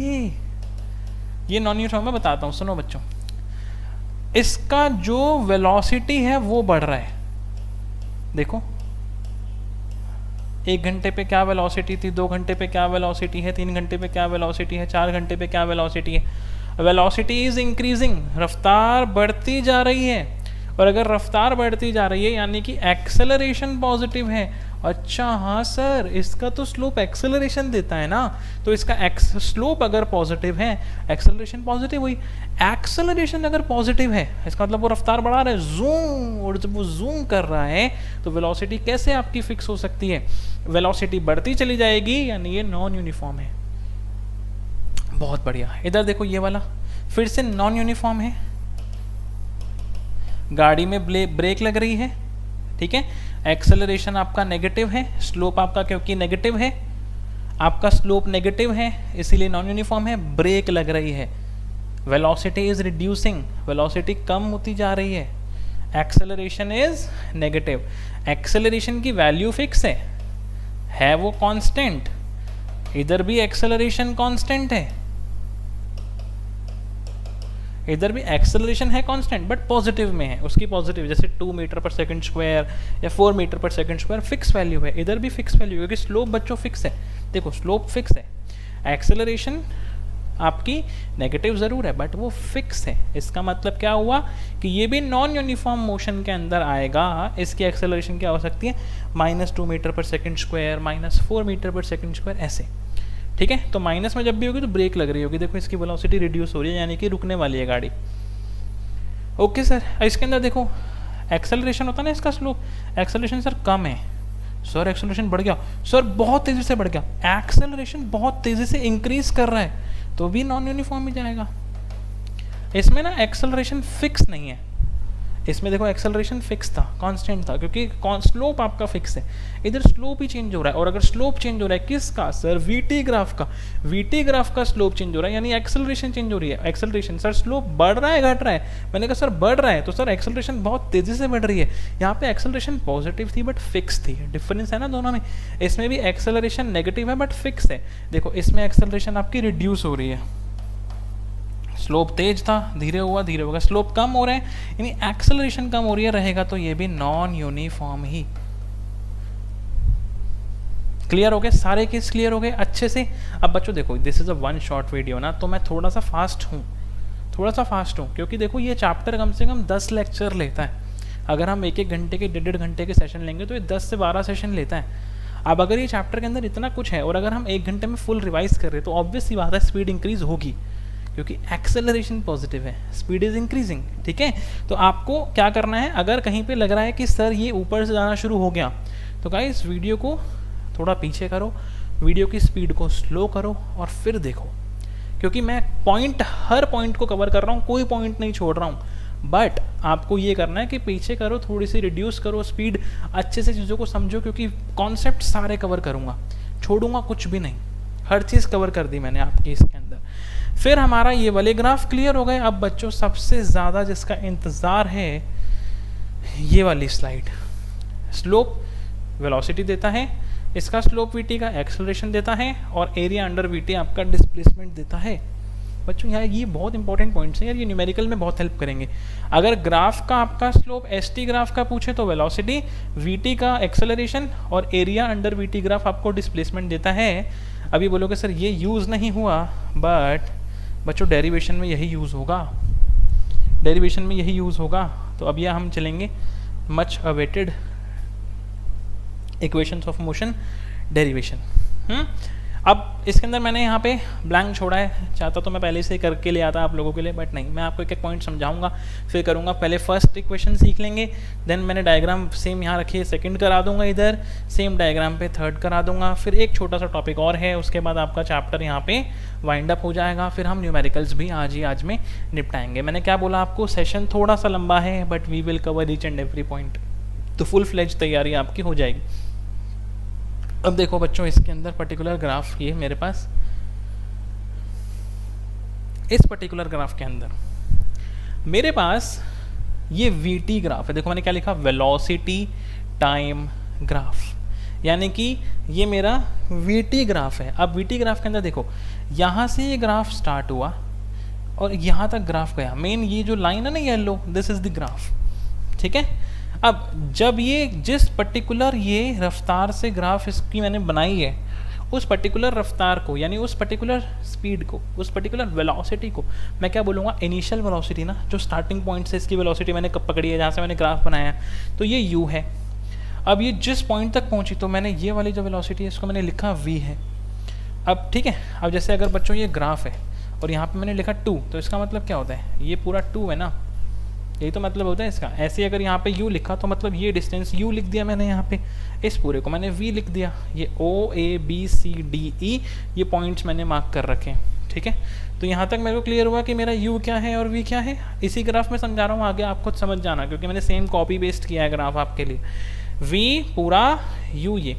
ये नॉन यूनिफॉर्म मैं बताता हूँ, सुनो बच्चों, इसका जो वेलोसिटी है वो बढ़ रहा है, देखो 1 घंटे पे क्या वेलोसिटी थी, 2 घंटे पे क्या वेलोसिटी है, 3 घंटे पे क्या वेलोसिटी है, 4 घंटे पे क्या वेलोसिटी है, वेलोसिटी इज इंक्रीजिंग, रफ्तार बढ़ती जा रही है, और अगर रफ्तार बढ़ती जा रही है यानी कि एक्सेलरेशन पॉजिटिव है। अच्छा हाँ सर, इसका तो स्लोप एक्सेलरेशन देता है ना, तो इसका स्लोप अगर पॉजिटिव है, एक्सेलरेशन पॉजिटिव हुई। एक्सेलरेशन अगर पॉजिटिव है इसका मतलब वो रफ्तार बढ़ा रहा है, जूम, और जब वो जूम कर रहा है तो वेलोसिटी कैसे आपकी फिक्स हो सकती है? वेलोसिटी बढ़ती चली जाएगी, यानी ये नॉन यूनिफॉर्म है। बहुत बढ़िया। इधर देखो ये वाला फिर से नॉन यूनिफॉर्म है, गाड़ी में ब्रेक लग रही है, ठीक है, एक्सेलरेशन आपका नेगेटिव है, स्लोप आपका क्योंकि नेगेटिव है, आपका स्लोप नेगेटिव है इसीलिए नॉन यूनिफॉर्म है, ब्रेक लग रही है, वेलोसिटी इज रिड्यूसिंग, वेलोसिटी कम होती जा रही है, एक्सेलरेशन इज नेगेटिव। एक्सेलरेशन की वैल्यू फिक्स है वो कांस्टेंट, इधर भी एक्सेलरेशन कांस्टेंट है, इधर भी एक्सेलरेशन है कांस्टेंट बट पॉजिटिव में है, उसकी पॉजिटिव, जैसे 2 मीटर पर सेकंड स्क्वायर या 4 मीटर पर सेकंड स्क्वायर फिक्स वैल्यू है, इधर भी फिक्स वैल्यू है, क्योंकि स्लोप बच्चों फिक्स है। देखो स्लोप फिक्स है, एक्सेलरेशन आपकी नेगेटिव ज़रूर है बट वो फिक्स है। इसका मतलब क्या हुआ कि ये भी नॉन यूनिफॉर्म मोशन के अंदर आएगा। इसकी एक्सेलरेशन क्या हो सकती है? -2 मीटर पर सेकंड स्क्वायर, -4 मीटर पर सेकंड स्क्वायर, ऐसे, ठीक है। तो माइनस में जब भी होगी तो ब्रेक लग रही होगी, देखो इसकी वेलोसिटी रिड्यूस हो रही है यानी कि रुकने वाली है गाड़ी। ओके सर, इसके अंदर देखो एक्सेलरेशन होता है ना, इसका स्लोप, एक्सेलरेशन सर कम है, सर एक्सेलरेशन बढ़ गया, सर बहुत तेज़ी से बढ़ गया, एक्सेलरेशन बहुत तेज़ी से इंक्रीज कर रहा है, तो भी नॉन यूनिफॉर्म ही जाएगा। इसमें ना एक्सेलरेशन फिक्स नहीं है, इसमें देखो एक्सेलरेशन फिक्स था, कांस्टेंट था, क्योंकि स्लोप आपका फिक्स है, इधर स्लोप ही चेंज हो रहा है। और अगर स्लोप चेंज हो रहा है किसका सर? वीटी ग्राफ का, वीटी ग्राफ का स्लोप चेंज हो रहा है यानी एक्सेलरेशन चेंज हो रही है। एक्सेलरेशन सर स्लोप बढ़ रहा है घट रहा है? मैंने कहा सर बढ़ रहा है, तो सर एक्सेलरेशन बहुत तेज़ी से बढ़ रही है। यहाँ पे एक्सेलरेशन पॉजिटिव थी बट फिक्स थी, डिफरेंस है ना दोनों में। इसमें भी एक्सेलरेशन नेगेटिव है बट फिक्स है। देखो इसमें एक्सेलरेशन आपकी रिड्यूस हो रही है, स्लोप तेज था, धीरे हुआ, धीरे होगा, स्लोप कम हो रहा है यानी एक्सेलरेशन कम हो रही है, रहेगा तो ये भी नॉन यूनिफॉर्म ही। क्लियर हो गए? सारे केस क्लियर हो गए अच्छे से। अब बच्चों देखो this is a 1 short video ना, तो मैं थोड़ा सा फास्ट हूँ, क्योंकि देखो ये चैप्टर कम से कम 10 लेक्चर लेता है। अगर हम 1-1 घंटे के 1.5 घंटे के सेशन लेंगे तो ये 10 से 12 सेशन लेता है। अब अगर ये चैप्टर के अंदर इतना कुछ है और अगर हम 1 घंटे में फुल रिवाइज कर रहे हैं तो ऑब्वियस सी बात है स्पीड इंक्रीज होगी, क्योंकि एक्सेलरेशन पॉजिटिव है, स्पीड इज इंक्रीजिंग, ठीक है। तो आपको क्या करना है, अगर कहीं पे लग रहा है कि सर ये ऊपर से जाना शुरू हो गया, तो गाइस वीडियो को थोड़ा पीछे करो, वीडियो की स्पीड को स्लो करो और फिर देखो, क्योंकि मैं हर पॉइंट को कवर कर रहा हूँ, कोई पॉइंट नहीं छोड़ रहा हूँ। बट आपको ये करना है कि पीछे करो, थोड़ी सी रिड्यूस करो स्पीड, अच्छे से चीज़ों को समझो, क्योंकि कॉन्सेप्ट सारे कवर करूँगा, छोड़ूंगा कुछ भी नहीं, हर चीज़ कवर कर दी मैंने आपकी इसके अंदर। फिर हमारा ये वाले ग्राफ क्लियर हो गए। अब बच्चों सबसे ज़्यादा जिसका इंतज़ार है ये वाली स्लाइड, स्लोप वेलोसिटी देता है, इसका स्लोप वीटी का एक्सेलरेशन देता है और एरिया अंडर वीटी आपका डिस्प्लेसमेंट देता है। बच्चों यार ये बहुत इंपॉर्टेंट पॉइंट्स हैं यार, ये न्यूमेरिकल में बहुत हेल्प करेंगे। अगर ग्राफ का आपका स्लोप एसटी ग्राफ का पूछे तो वेलोसिटी, वीटी का एक्सेलरेशन और एरिया अंडर वीटी ग्राफ आपको डिस्प्लेसमेंट देता है। अभी बोलोगे सर ये यूज़ नहीं हुआ, बट बच्चों डेरिवेशन में यही यूज़ होगा, तो अब यह हम चलेंगे much awaited equations of motion derivation. अब इसके अंदर मैंने यहाँ पे ब्लैंक छोड़ा है, चाहता तो मैं पहले से करके ले आता आप लोगों के लिए, बट नहीं, मैं आपको एक पॉइंट समझाऊंगा फिर करूँगा। पहले फर्स्ट इक्वेशन सीख लेंगे, देन मैंने डायग्राम सेम यहाँ रखी है, सेकंड करा दूंगा, इधर सेम डायग्राम पे थर्ड करा दूंगा, फिर एक छोटा सा टॉपिक और है, उसके बाद आपका चैप्टर यहाँ पे वाइंड अप हो जाएगा। फिर हम न्यूमेरिकल्स भी आज में निपटाएंगे। मैंने क्या बोला आपको, सेशन थोड़ा सा लंबा है but we will cover each and every point, तो फुल फ्लेज तैयारी आपकी हो जाएगी। अब देखो बच्चों इसके अंदर पर्टिकुलर ग्राफ, ये मेरे पास इस पर्टिकुलर ग्राफ के अंदर मेरे पास ये वीटी ग्राफ है। देखो मैंने क्या लिखा, वेलोसिटी टाइम ग्राफ, यानी कि ये मेरा वीटी ग्राफ है। अब वीटी ग्राफ के अंदर देखो यहाँ से ये ग्राफ स्टार्ट हुआ और यहाँ तक ग्राफ गया, मेन ये जो लाइन है ना yellow, this is the graph, ठीक है। अब जब ये जिस पर्टिकुलर ये रफ्तार से ग्राफ इसकी मैंने बनाई है उस पर्टिकुलर रफ्तार को, यानी उस पर्टिकुलर स्पीड को, उस पर्टिकुलर वेलोसिटी को मैं क्या बोलूँगा, इनिशियल वेलोसिटी ना, जो स्टार्टिंग पॉइंट से इसकी वेलोसिटी मैंने कब पकड़ी है, जहाँ से मैंने ग्राफ बनाया है, तो ये u है। अब ये जिस पॉइंट तक पहुँची तो मैंने ये वाली जो वेलोसिटी है इसको मैंने लिखा v है। अब ठीक है, अब जैसे अगर बच्चों ये ग्राफ है और यहाँ पे मैंने लिखा 2, तो इसका मतलब क्या होता है, ये पूरा 2 है ना, यही तो मतलब होता है इसका। ऐसे ही अगर यहाँ पे u लिखा तो मतलब ये डिस्टेंस u लिख दिया मैंने, यहाँ पे इस पूरे को मैंने v लिख दिया। ये o a b c d e ये पॉइंट्स मैंने मार्क कर रखे हैं, ठीक है। तो यहाँ तक मेरे को क्लियर हुआ कि मेरा u क्या है और v क्या है। इसी ग्राफ में समझा रहा हूँ, आगे आप खुद समझ जाना, क्योंकि मैंने सेम कॉपी पेस्ट किया है ग्राफ आपके लिए। v पूरा u ये।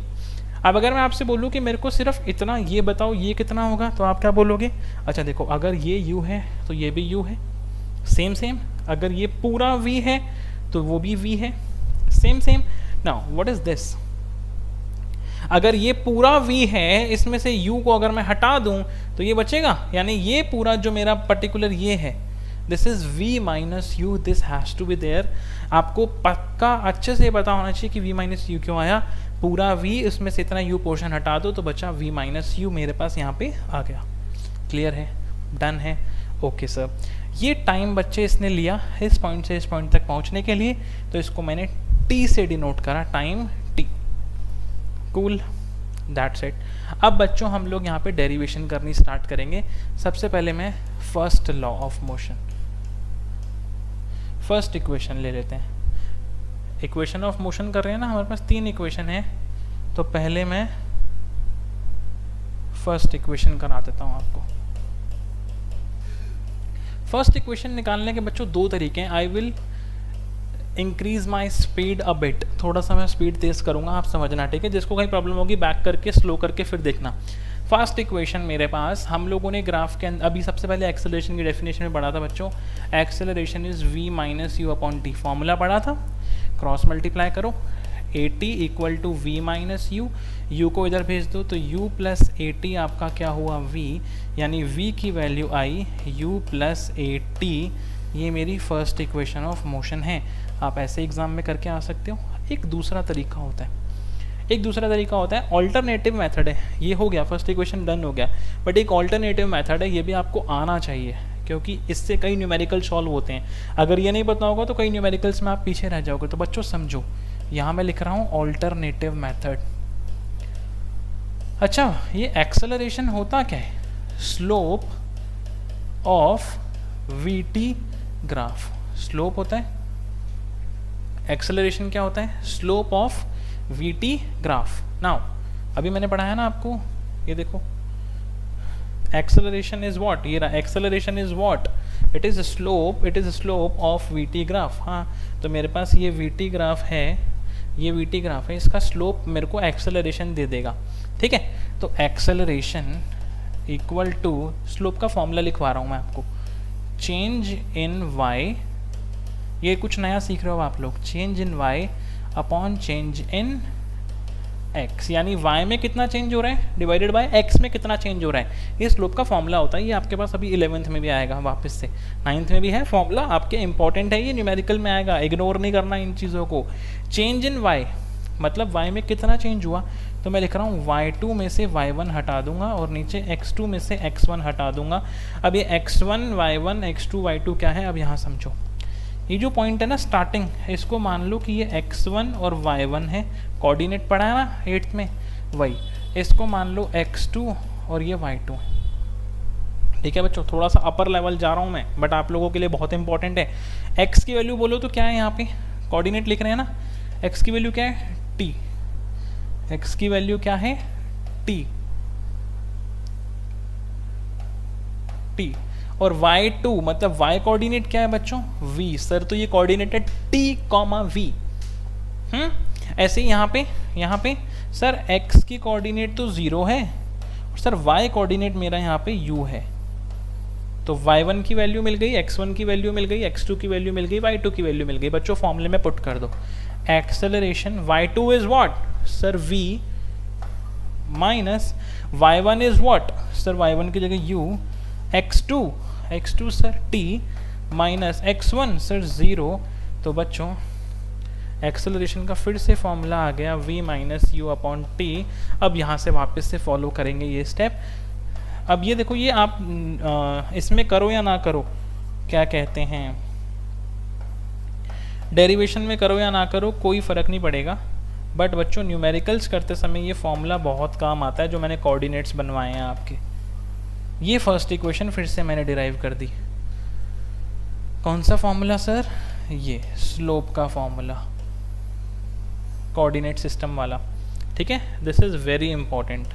अब अगर मैं आपसे बोलूँ कि मेरे को सिर्फ इतना ये बताओ ये कितना होगा, तो आप क्या बोलोगे, अच्छा देखो अगर ये u है तो ये भी u है, सेम सेम। अगर ये पूरा v है तो वो भी v है, same same. Now what is this, अगर ये पूरा v है, इसमें से u को अगर मैं हटा दूं तो ये बचेगा, यानी ये पूरा जो मेरा पर्टिकुलर ये है, this is v minus u, this has to be there. आपको पक्का अच्छे से पता होना चाहिए कि v माइनस यू क्यों आया। पूरा v, उसमें से इतना u पोर्शन हटा दो तो बचा v माइनस यू, मेरे पास यहाँ पे आ गया। क्लियर है, डन है, ओके सर। ये टाइम बच्चे इसने लिया इस पॉइंट से इस पॉइंट तक पहुंचने के लिए, तो इसको मैंने t से डिनोट करा, time t। Cool, that's it. अब बच्चों हम लोग यहाँ पे डेरिवेशन करनी स्टार्ट करेंगे। सबसे पहले मैं first law of motion, first equation ले लेते हैं। इक्वेशन ऑफ मोशन कर रहे हैं ना, हमारे पास 3 इक्वेशन है, तो पहले मैं फर्स्ट इक्वेशन करा देता हूँ आपको। फर्स्ट इक्वेशन निकालने के बच्चों 2 तरीके हैं। I will increase my speed a bit, थोड़ा सा मैं स्पीड तेज करूंगा, आप समझना, ठीक है। जिसको कहीं प्रॉब्लम होगी बैक करके स्लो करके फिर देखना। फर्स्ट इक्वेशन मेरे पास, हम लोगों ने ग्राफ के अंदर अभी सबसे पहले एक्सेलरेशन की डेफिनेशन में पढ़ा था बच्चों। Acceleration is v minus u upon t, formula पढ़ा था, क्रॉस मल्टीप्लाई करो, at equal to v minus u, u को इधर भेज दो तो u प्लस at आपका क्या हुआ v, यानी v की value I u plus at, ये मेरी फर्स्ट इक्वेशन ऑफ मोशन है। आप ऐसे एग्जाम में करके आ सकते हो। एक दूसरा तरीका होता है, ऑल्टरनेटिव मेथड है। ये हो गया, फर्स्ट इक्वेशन डन हो गया, बट एक ऑल्टरनेटिव मेथड है, ये भी आपको आना चाहिए, क्योंकि इससे कई न्यूमेरिकल सॉल्व होते हैं। अगर ये नहीं पता होगा तो कई न्यूमेरिकल्स में आप पीछे रह जाओगे। तो बच्चों समझो, यहाँ मैं लिख रहा हूँ ऑल्टरनेटिव मेथड। अच्छा, ये एक्सेलरेशन होता क्या है, slope of VT graph, slope होता है। एक्सेलरेशन क्या होता है, slope of VT graph. Now अभी मैंने पढ़ाया ना आपको, ये देखो, एक्सेलरेशन इज व्हाट, ये रहा, acceleration is what, it is slope of VT graph. हाँ, तो मेरे पास ये वीटी ग्राफ है, ये वीटी ग्राफ है, इसका स्लोप मेरे को एक्सेलरेशन दे देगा, ठीक है। तो एक्सेलरेशन इक्वल टू, स्लोप का फॉर्मूला लिखवा रहा हूँ मैं आपको, चेंज इन वाई, ये कुछ नया सीख रहे हो आप लोग, change in y upon change in x, यानी y में कितना चेंज हो रहा है डिवाइडेड बाय x में कितना चेंज हो रहा है। ये स्लोप का फॉर्मूला होता है, ये आपके पास अभी 11th में भी आएगा, वापस से 9th में भी है फॉर्मूला, आपके इंपॉर्टेंट है, ये न्यूमेरिकल में आएगा, इग्नोर नहीं करना इन चीज़ों को। चेंज इन y मतलब y में कितना चेंज हुआ, तो मैं लिख रहा हूँ y2 में से y1 हटा दूंगा और नीचे x2 में से x1 हटा दूंगा। अब ये x1 y1 x2 y2 क्या है, अब यहाँ समझो, ये जो पॉइंट है ना स्टार्टिंग, इसको मान लो कि ये x1 और y1 है, कोऑर्डिनेट पढ़ा है ना 8th में, वही इसको मान लो x2 और ये y2 है, ठीक है बच्चों। थोड़ा सा अपर लेवल जा रहा हूँ मैं, बट आप लोगों के लिए बहुत इंपॉर्टेंट है। x की वैल्यू बोलो तो क्या है, यहाँ पे कोऑर्डिनेट लिख रहे हैं ना, x की वैल्यू क्या है t, x की वैल्यू क्या है t, और y2 मतलब y कोऑर्डिनेट क्या है बच्चों, v। सर तो ये कोऑर्डिनेट है t, v। ऐसे ही यहाँ पे सर x की कोऑर्डिनेट तो 0 है, और सर y कोऑर्डिनेट मेरा यहाँ पे u है। तो y1 की वैल्यू मिल गई, x1 की वैल्यू मिल गई, x2 की वैल्यू मिल गई, y2 की वैल्यू मिल गई। बच्चों फॉर्मूले में पुट कर दो, acceleration y2 is what sir v minus y1 is what sir y1 की जगह u, x2 sir t minus x1 sir 0। तो बच्चों एक्सेलरेशन का फिर से फॉर्मूला आ गया v minus u upon T. अब यहाँ से वापस से फॉलो करेंगे ये स्टेप। अब ये देखो, ये आप इसमें करो या ना करो, क्या कहते हैं, डेरिवेशन में करो या ना करो, कोई फ़र्क नहीं पड़ेगा। बट बच्चों न्यूमेरिकल्स करते समय ये फॉर्मूला बहुत काम आता है, जो मैंने कोऑर्डिनेट्स बनवाए हैं आपके। ये फर्स्ट इक्वेशन फिर से मैंने डिराइव कर दी। कौन सा फॉर्मूला सर? ये स्लोप का फॉर्मूला, कोऑर्डिनेट सिस्टम वाला। ठीक है, this is very important.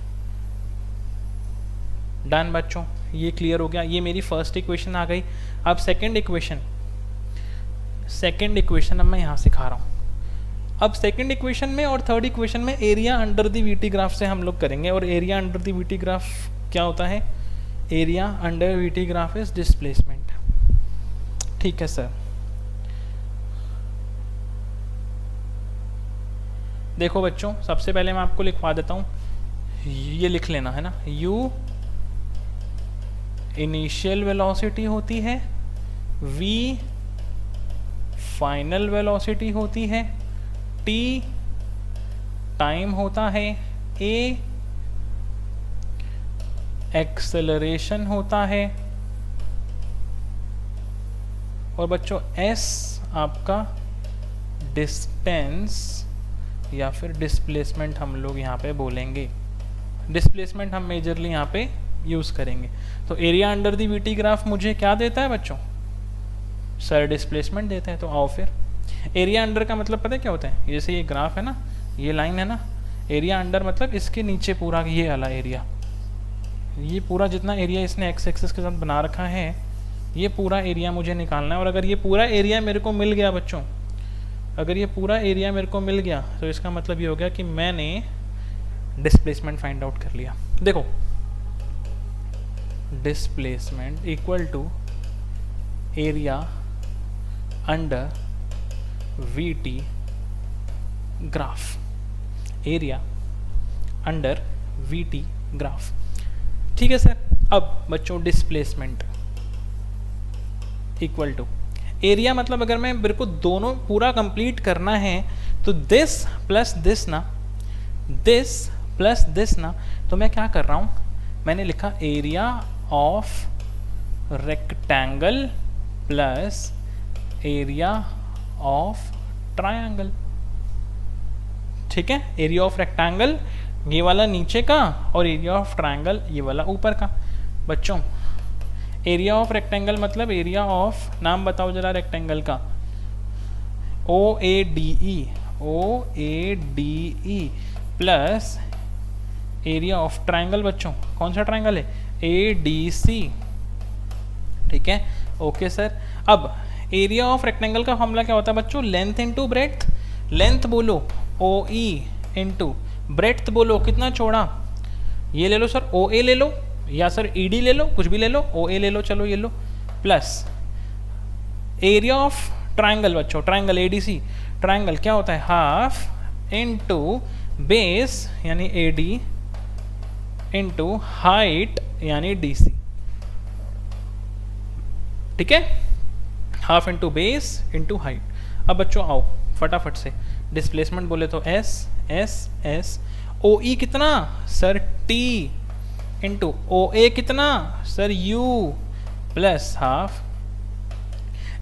Done बच्चों, ये क्लियर हो गया। ये मेरी फर्स्ट इक्वेशन आ गई। अब सेकंड इक्वेशन अब मैं यहाँ सिखा रहा हूँ। अब सेकंड इक्वेशन में और थर्ड इक्वेशन में area under the VT graph से हम लोग करेंगे। और area under the VT graph क्या होता है? Area under VT graph is displacement. ठीक है सर, देखो बच्चों, सबसे पहले मैं आपको लिखवा देता हूँ, ये लिख लेना है ना, u इनिशियल वेलोसिटी होती है, v फाइनल वेलोसिटी होती है, t टाइम होता है, a एक्सेलरेशन होता है, और बच्चों s आपका डिस्टेंस या फिर डिस्प्लेसमेंट हम लोग यहाँ पे बोलेंगे। डिस्प्लेसमेंट हम मेजरली यहाँ पे यूज़ करेंगे। तो area under the VT graph मुझे क्या देता है बच्चों? सर डिस्प्लेसमेंट देता है। तो आओ फिर, एरिया अंडर का मतलब पता है क्या होता है? जैसे ये ग्राफ है ना, ये लाइन है ना, एरिया अंडर मतलब इसके नीचे पूरा ये वाला एरिया, ये पूरा जितना एरिया इसने एक्स एक्सिस के साथ बना रखा है, ये पूरा एरिया मुझे निकालना है। और अगर ये पूरा एरिया मेरे को मिल गया बच्चों, अगर ये पूरा एरिया मेरे को मिल गया, तो इसका मतलब ये हो गया कि मैंने डिस्प्लेसमेंट फाइंड आउट कर लिया। देखो, displacement equal to area under VT graph, area under VT graph. ठीक है सर। अब बच्चों डिस्प्लेसमेंट इक्वल टू एरिया, मतलब अगर मैं मेरे को दोनों पूरा कंप्लीट करना है तो दिस प्लस दिस ना, दिस प्लस दिस ना, तो मैं क्या कर रहा हूँ, मैंने लिखा area of rectangle plus area of triangle. ठीक है, एरिया ऑफ रेक्टेंगल ये वाला नीचे का, और एरिया ऑफ ट्रायंगल ये वाला ऊपर का। बच्चों एरिया ऑफ रेक्टेंगल मतलब एरिया ऑफ, नाम बताओ जरा रेक्टेंगल का, OADE, OADE plus area of triangle. बच्चों कौन सा ट्रायंगल है? ADC। ठीक है, ओके सर। अब एरिया ऑफ रेक्टेंगल का फॉर्मूला क्या होता है बच्चों? Length into breadth. लेंथ बोलो OE इंटू ब्रेड्थ बोलो कितना चौड़ा, ये ले लो सर, OA ले लो या सर ED ले लो, कुछ भी ले लो, OA ले लो, चलो ये लो, प्लस एरिया ऑफ ट्रायंगल। बच्चों ट्रायंगल ADC, ट्रायंगल क्या होता है? हाफ इंटू बेस यानी AD इंटू हाइट यानी DC। ठीक है, half into base into height. अब बच्चों आओ फटाफट से, डिस्प्लेसमेंट बोले तो S OE कितना सर? T इंटू OA कितना sir? U plus half,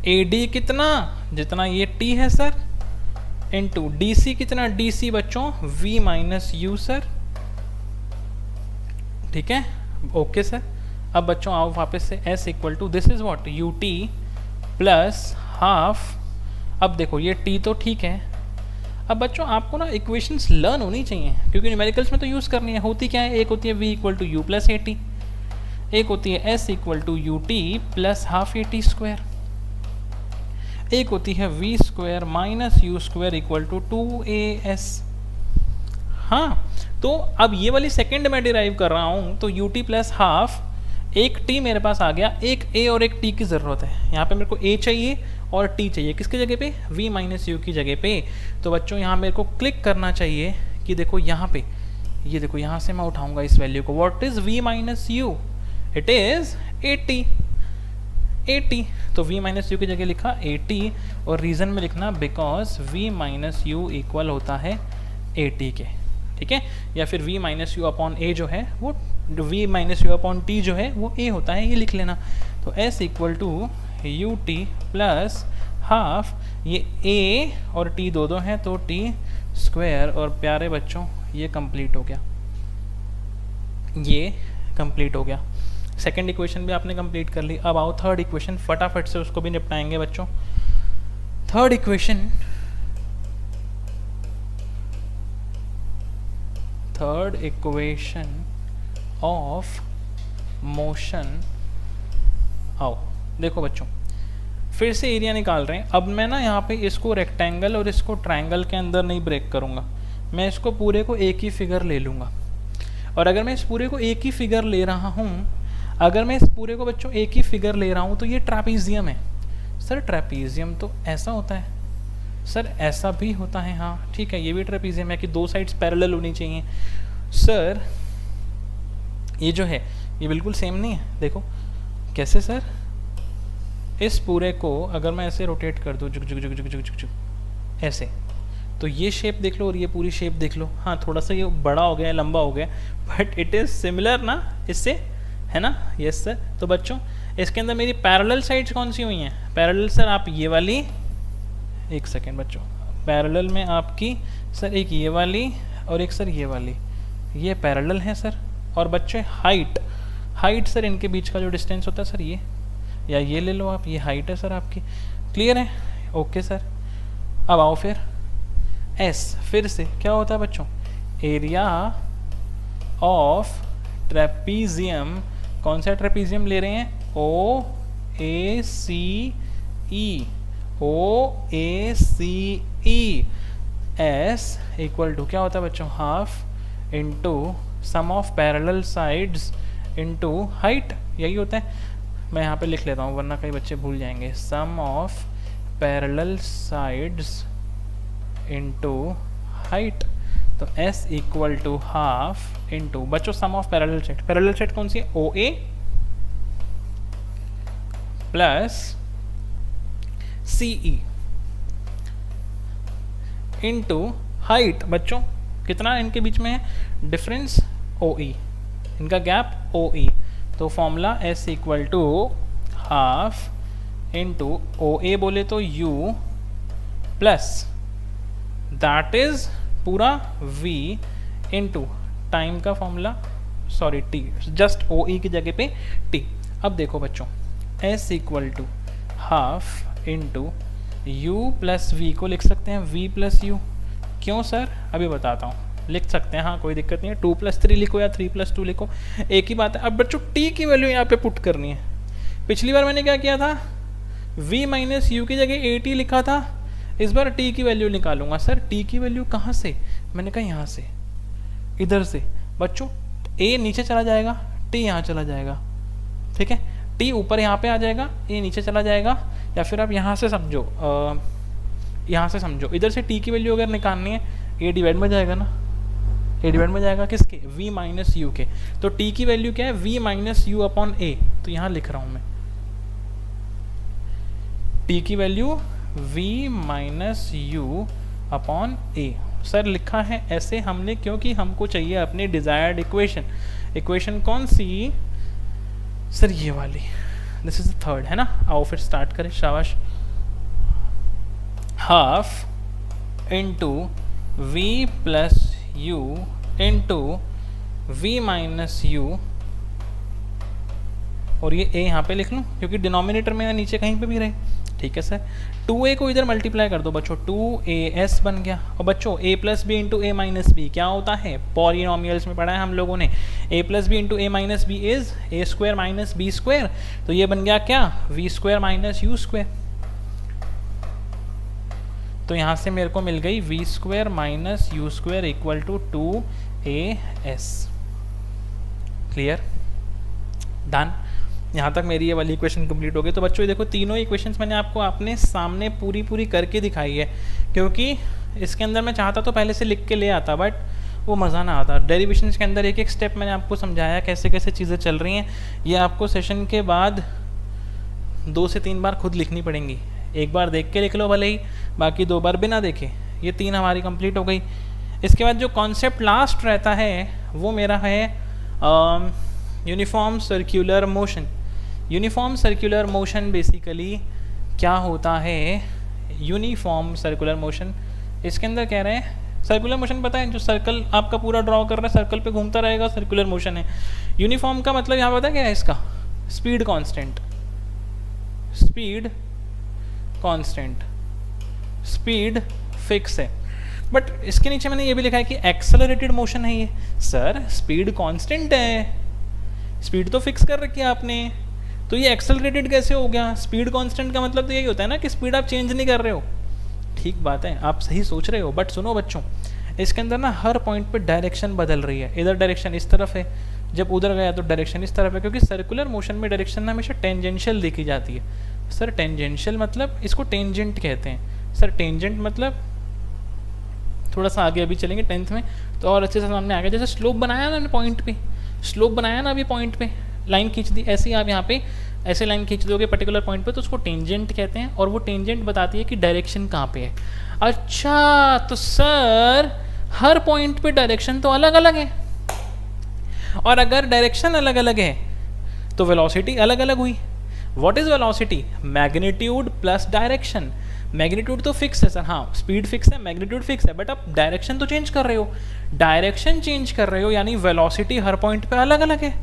AD कितना जितना ये T है सर, इंटू DC कितना? DC बच्चों V माइनस U सर। ठीक है, ओके सर। अब बच्चों आओ वापस से, S equal to this is what? UT plus half. अब देखो ये T तो ठीक है। अब बच्चों आपको ना इक्वेशंस लर्न होनी चाहिए, क्योंकि न्यूमेरिकल्स में तो यूज़ करनी है। होती क्या है? एक होती है v equal to u plus AT, एक होती है S equal to UT plus half AT square, एक होती है v square minus u square equal to 2AS। हाँ, तो अब ये वाली सेकेंड मैं डिराइव कर रहा हूँ, तो UT प्लस हाफ, एक T मेरे पास आ गया, एक A और एक T की ज़रूरत है। यहाँ पे मेरे को A चाहिए और T चाहिए, किसके जगह पे? V माइनस यू की जगह पे। तो बच्चों यहाँ मेरे को क्लिक करना चाहिए कि देखो यहाँ पे, ये देखो यहाँ से मैं उठाऊंगा इस वैल्यू को। What is V minus you? It is 80। 80। तो v माइनस यू की जगह लिखा 80 और रीज़न में लिखना because v minus you equal होता है 80 के, ठीक है। या फिर v minus u upon a जो है वो v minus u upon t जो है वो a होता है, ये लिख लेना। तो s equal to u t plus half, ये a और t दो हैं तो t स्क्वायर। और प्यारे बच्चों ये कंप्लीट हो गया, ये कंप्लीट हो गया। सेकंड इक्वेशन भी आपने कंप्लीट कर ली। अब आओ थर्ड इक्वेशन, फटाफट से उसको भी निपटाएंगे बच्चों। Third equation, third equation of motion. आओ देखो बच्चों, फिर से एरिया निकाल रहे हैं। अब मैं ना यहाँ पे इसको रेक्टेंगल और इसको ट्रायंगल के अंदर नहीं ब्रेक करूँगा, मैं इसको पूरे को एक ही फिगर ले लूँगा। और अगर मैं इस पूरे को एक ही फिगर ले रहा हूँ, अगर मैं इस पूरे को बच्चों एक ही फिगर ले रहा हूँ तो ये ट्रैपीजियम है। सर ट्रैपीजियम तो ऐसा होता है, सर ऐसा भी होता है, हाँ ठीक है ये भी ट्रैपीजियम है कि दो साइड्स पैरेलल होनी चाहिए। सर ये जो है ये बिल्कुल सेम नहीं है, देखो कैसे सर। इस पूरे को अगर मैं ऐसे रोटेट कर दूँ जुक जुक जुक जुक जुक जुक जुक ऐसे, तो ये शेप देख लो और ये पूरी शेप देख लो। हाँ थोड़ा सा ये बड़ा हो गया है, लंबा हो गया, बट इट इज़ सिमिलर ना इससे, है ना। Yes sir. तो बच्चों इसके अंदर मेरी पैरेलल साइड्स कौन सी हुई हैं? पैरेलल सर आप ये वाली, एक सेकेंड बच्चों, पैरेलल में आपकी सर एक ये वाली और एक सर ये वाली, ये पैरेलल है सर। और बच्चे हाइट, हाइट सर इनके बीच का जो डिस्टेंस होता है सर ये, या ये ले लो आप, ये हाइट है सर आपकी। क्लियर है? Okay sir. अब आओ फिर एस, फिर से क्या होता है बच्चों? Area of trapezium. कौन सा ट्रेपीजियम ले रहे हैं? O A C E, O A C E. S equal to क्या होता है बच्चों? Half into sum of parallel sides into height, यही होता है। मैं यहाँ पे लिख लेता हूँ वरना कई बच्चे भूल जाएंगे। Sum of parallel sides into height. तो S equal to half into बच्चों sum of parallel set. Parallel set कौन सी है? O A plus C E into height. बच्चों कितना इनके बीच में है डिफरेंस? ओ ई, इनका गैप ओ ई। तो formula S equal to half into O A बोले तो U प्लस दैट इज पूरा V इंटू टाइम का formula, sorry T, just O E की जगह पे T। अब देखो बच्चों S equal to half into U plus V को लिख सकते हैं V प्लस U। क्यों सर? अभी बताता हूँ। लिख सकते हैं, हाँ कोई दिक्कत नहीं है। 2 + 3 लिखो या 3 + 2 लिखो, एक ही बात है। अब बच्चों T की वैल्यू यहाँ पे पुट करनी है। पिछली बार मैंने क्या किया था? V माइनस यू की जगह 80 लिखा था, इस बार T की वैल्यू निकालूंगा। सर T की वैल्यू कहाँ से? मैंने कहा यहाँ से, इधर से। बच्चों A नीचे चला जाएगा, T यहाँ चला जाएगा, ठीक है। T ऊपर यहाँ पे आ जाएगा, A नीचे चला जाएगा। या फिर आप यहाँ से समझो, यहाँ से समझो, इधर से T की वैल्यू अगर निकालनी है, A डिवाइड में जाएगा ना, A डिवाइड में जाएगा किसके? V माइनस यू के। तो T की वैल्यू क्या है? V minus u upon A। तो यहाँ लिख रहा हूँ मैं T की value V minus u upon A। Sir लिखा है ऐसे हमने क्योंकि हमको चाहिए अपनी डिजायर्ड इक्वेशन। इक्वेशन कौन सी? सर ये वाली, दिस इज द थर्ड, है ना। आओ फिर स्टार्ट करें, शाबाश। Half into V plus U into V minus you, और ये A यहाँ पे लिख लूँ क्योंकि डिनोमिनेटर में नीचे कहीं पे भी रहे, ठीक है सर। 2A को इधर मल्टीप्लाई कर दो बच्चों, 2AS बन गया। और बच्चों A plus B into A minus B क्या होता है? पॉलिनोमियल्स में पढ़ा है हम लोगों ने। A plus B into A minus B is A square minus B square. तो ये बन गया क्या? V square minus u square. तो यहाँ से मेरे को मिल गई V square minus u square equal to 2AS। Clear? Done. यहाँ तक मेरी ये वाली इक्वेशन कंप्लीट हो गई। तो बच्चों ये देखो तीनों इक्वेशंस मैंने आपको अपने सामने पूरी करके दिखाई है, क्योंकि इसके अंदर मैं चाहता तो पहले से लिख के ले आता, बट वो मज़ा ना आता। डेरिवेशंस के अंदर एक एक स्टेप मैंने आपको समझाया कैसे कैसे चीज़ें चल रही हैं। ये आपको सेशन के बाद 2 से 3 बार खुद लिखनी पड़ेंगी। एक बार देख के लिख लो भले ही, बाकी 2 बार बिना देखे। ये 3 हमारी कंप्लीट हो गई। इसके बाद जो कॉन्सेप्ट लास्ट रहता है वो मेरा है uniform circular motion. Uniform circular motion basically क्या होता है? यूनिफॉर्म सर्कुलर मोशन, इसके अंदर कह रहे हैं सर्कुलर मोशन पता है, जो सर्कल आपका पूरा ड्रॉ कर रहा है सर्कल पे घूमता रहेगा, सर्कुलर मोशन है। यूनिफॉर्म का मतलब यहाँ पता क्या है इसका? Speed constant, speed constant, speed fix है। बट इसके नीचे मैंने ये भी लिखा है कि एक्सेलरेटेड मोशन है ये। सर स्पीड कांस्टेंट है, स्पीड तो फिक्स कर रखी है आपने, तो ये एक्सेलरेटेड कैसे हो गया? स्पीड कांस्टेंट का मतलब तो यही होता है ना कि स्पीड आप चेंज नहीं कर रहे हो। ठीक बात है, आप सही सोच रहे हो, बट सुनो बच्चों, इसके अंदर ना हर पॉइंट पे डायरेक्शन बदल रही है। इधर डायरेक्शन इस तरफ है, जब उधर गया तो डायरेक्शन इस तरफ है, क्योंकि सर्कुलर मोशन में डायरेक्शन ना हमेशा टेंजेंशियल देखी जाती है। सर टेंजेंशियल मतलब? इसको टेंजेंट कहते हैं। सर टेंजेंट मतलब थोड़ा सा आगे अभी चलेंगे 10th में तो और अच्छे से सामने आ गया। जैसे स्लोप बनाया ना पॉइंट पे, स्लोप बनाया ना अभी पॉइंट पे, लाइन खींच दी, ऐसे ही आप यहाँ पे ऐसे लाइन खींच दोगे पर्टिकुलर पॉइंट पे, तो उसको टेंजेंट कहते हैं। और वो टेंजेंट बताती है कि डायरेक्शन कहाँ पे है। अच्छा, तो सर हर पॉइंट पे डायरेक्शन तो अलग अलग है, और अगर डायरेक्शन अलग अलग है तो वेलोसिटी अलग अलग हुई। What is velocity? Magnitude plus direction. Magnitude तो फिक्स है सर, हाँ स्पीड फिक्स है, मैग्नीट्यूड फिक्स है, बट आप डायरेक्शन तो चेंज कर रहे हो। डायरेक्शन चेंज कर रहे हो यानी वेलोसिटी हर पॉइंट पे अलग अलग है।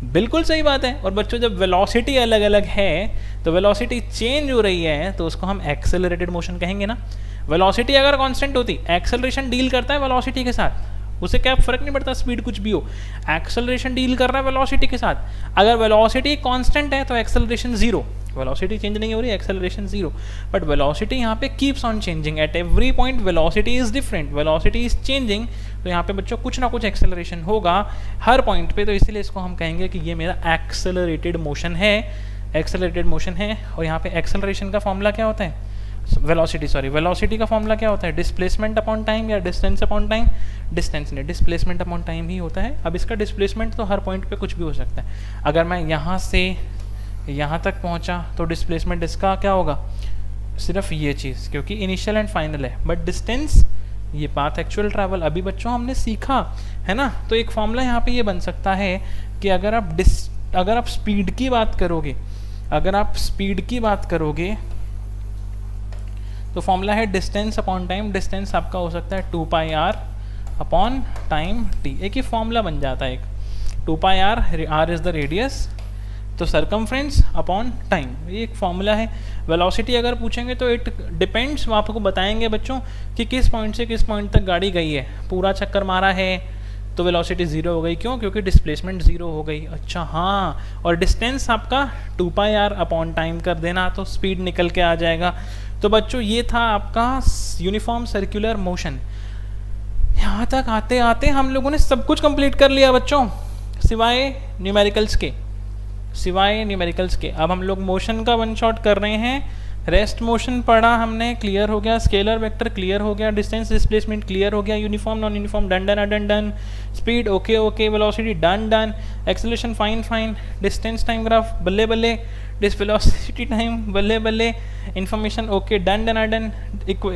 बिल्कुल सही बात है। और बच्चों जब वेलोसिटी अलग अलग है तो वेलोसिटी चेंज हो रही है तो उसको हम एक्सेलरेटेड मोशन कहेंगे ना। वेलोसिटी अगर कांस्टेंट होती, एक्सेलरेशन डील करता है वेलोसिटी के साथ, उसे क्या फर्क नहीं पड़ता स्पीड कुछ भी हो, एक्सेलरेशन डील कर रहा है वेलोसिटी के साथ। अगर वेलोसिटी कांस्टेंट है तो एक्सेलरेशन जीरो, वेलोसिटी चेंज नहीं हो रही, एक्सेलरेशन जीरो। बट वेलोसिटी यहाँ पे keeps on changing, at every point velocity is different, velocity is changing. तो यहाँ पे बच्चों कुछ ना कुछ एक्सेलरेशन होगा हर पॉइंट पे, तो इसीलिए इसको हम कहेंगे कि ये मेरा एक्सेलरेटेड मोशन है, एक्सेलरेटेड मोशन है। और यहाँ पे एक्सेलरेशन का फॉर्मूला क्या होता है? वेलोसिटी का फॉर्मूला क्या होता है? डिस्प्लेसमेंट अपॉन टाइम या डिस्टेंस अपॉन टाइम? डिस्टेंस नहीं, डिस्प्लेसमेंट अपॉन टाइम ही होता है। अब इसका डिस्प्लेसमेंट तो हर पॉइंट पे कुछ भी हो सकता है। अगर मैं यहाँ से यहाँ तक पहुँचा तो डिस्प्लेसमेंट इसका क्या होगा? सिर्फ ये चीज़, क्योंकि इनिशियल एंड फाइनल है। बट डिस्टेंस ये पाथ एक्चुअल ट्रैवल अभी बच्चों हमने सीखा है ना। तो एक फॉर्मूला यहाँ पे ये बन सकता है कि अगर आप स्पीड की बात करोगे, अगर आप स्पीड की बात करोगे तो फॉर्मूला है डिस्टेंस अपॉन टाइम। डिस्टेंस आपका हो सकता है 2πr अपॉन टाइम t, एक ही फॉर्मूला बन जाता है एक। 2πr, r is the radius, तो सरकमफ्रेंस अपॉन टाइम, ये एक फॉर्मूला है। वेलोसिटी अगर पूछेंगे तो इट डिपेंड्स, वो आपको बताएंगे बच्चों कि किस पॉइंट से किस पॉइंट तक गाड़ी गई है। पूरा चक्कर मारा है तो वेलोसिटी ज़ीरो हो गई, क्यों? क्योंकि डिस्प्लेसमेंट ज़ीरो हो गई। अच्छा हाँ, और डिस्टेंस आपका 2πr अपॉन टाइम कर देना तो स्पीड निकल के आ जाएगा। तो बच्चों ये था आपका यूनिफॉर्म सर्कुलर मोशन। यहाँ तक आते आते हम लोगों ने सब कुछ कंप्लीट कर लिया बच्चों, सिवाय न्यूमेरिकल्स के, सिवाय न्यूमेरिकल्स के। अब हम लोग मोशन का वन शॉट कर रहे हैं। रेस्ट मोशन पढ़ा हमने, क्लियर हो गया। स्केलर वेक्टर क्लियर हो गया। डिस्टेंस डिस्प्लेसमेंट क्लियर हो गया। Uniform non uniform done done done done. Speed okay okay. Velocity done done. Acceleration fine fine. Distance time graph बल्ले बल्ले। वेलोसिटी टाइम बल्ले बल्ले। Information okay done done done.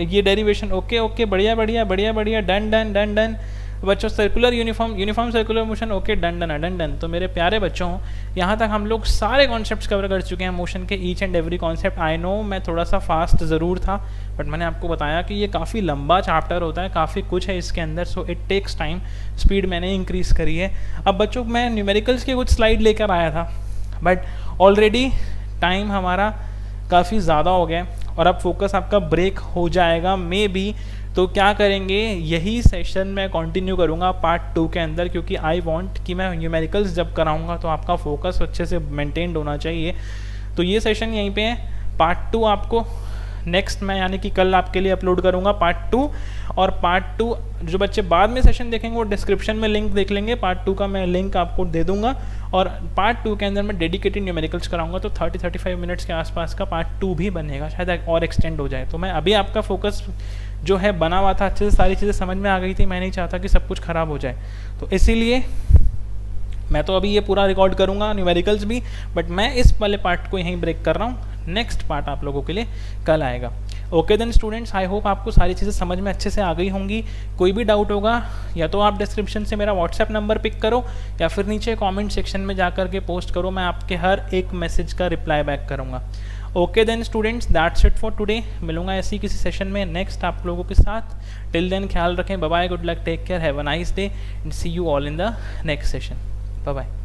ये derivation okay okay, बढ़िया बढ़िया बढ़िया बढ़िया, डन डन डन डन। बच्चों circular uniform circular motion okay done done done done. तो मेरे प्यारे बच्चों, यहाँ तक हम लोग सारे कॉन्सेप्ट्स कवर कर चुके हैं मोशन के, each and every concept. I know मैं थोड़ा सा फास्ट ज़रूर था, बट मैंने आपको बताया कि ये काफ़ी लंबा चैप्टर होता है, काफ़ी कुछ है इसके अंदर, so it takes time. Speed मैंने इंक्रीज़ करी है। अब बच्चों मैं न्यूमेरिकल्स के कुछ स्लाइड लेकर आया था, बट ऑलरेडी टाइम हमारा काफ़ी ज़्यादा हो गया और अब फोकस आपका ब्रेक हो जाएगा मे बी। तो क्या करेंगे, यही सेशन मैं कंटिन्यू करूँगा पार्ट 2 के अंदर, क्योंकि आई वांट कि मैं न्यूमेरिकल्स जब कराऊँगा तो आपका फोकस अच्छे से मेंटेन्ड होना चाहिए। तो ये सेशन यहीं पे है। पार्ट 2 आपको नेक्स्ट मैं यानी कि कल आपके लिए अपलोड करूँगा पार्ट 2। और पार्ट 2 जो बच्चे बाद में सेशन देखेंगे वो डिस्क्रिप्शन में लिंक देख लेंगे, पार्ट 2 का मैं लिंक आपको दे दूँगा। और पार्ट 2 के अंदर मैं डेडिकेटेड न्यूमेरिकल्स कराऊंगा, तो 30-35 मिनट्स के आसपास का पार्ट 2 भी बनेगा, शायद और एक्सटेंड हो जाए। तो मैं अभी आपका फोकस जो है बना हुआ था, अच्छे से सारी चीज़ें समझ में आ गई थी, मैं नहीं चाहता कि सब कुछ ख़राब हो जाए। तो इसीलिए मैं तो अभी ये पूरा रिकॉर्ड करूँगा न्यूमेरिकल्स भी, बट मैं इस वाले पार्ट को यहीं ब्रेक कर रहा हूँ। नेक्स्ट पार्ट आप लोगों के लिए कल आएगा। Okay then students, I hope आपको सारी चीज़ें समझ में अच्छे से आ गई होंगी। कोई भी डाउट होगा या तो आप डिस्क्रिप्शन से मेरा व्हाट्सएप नंबर पिक करो या फिर नीचे कमेंट सेक्शन में जा कर के पोस्ट करो, मैं आपके हर एक मैसेज का रिप्लाई बैक करूँगा। Okay then students, that's it for today. मिलूंगा ऐसी किसी सेशन में नेक्स्ट आप लोगों के साथ। टिल देन ख्याल रखें, bye bye, good luck, take care, have a nice day and see you all in the next session. Bye bye.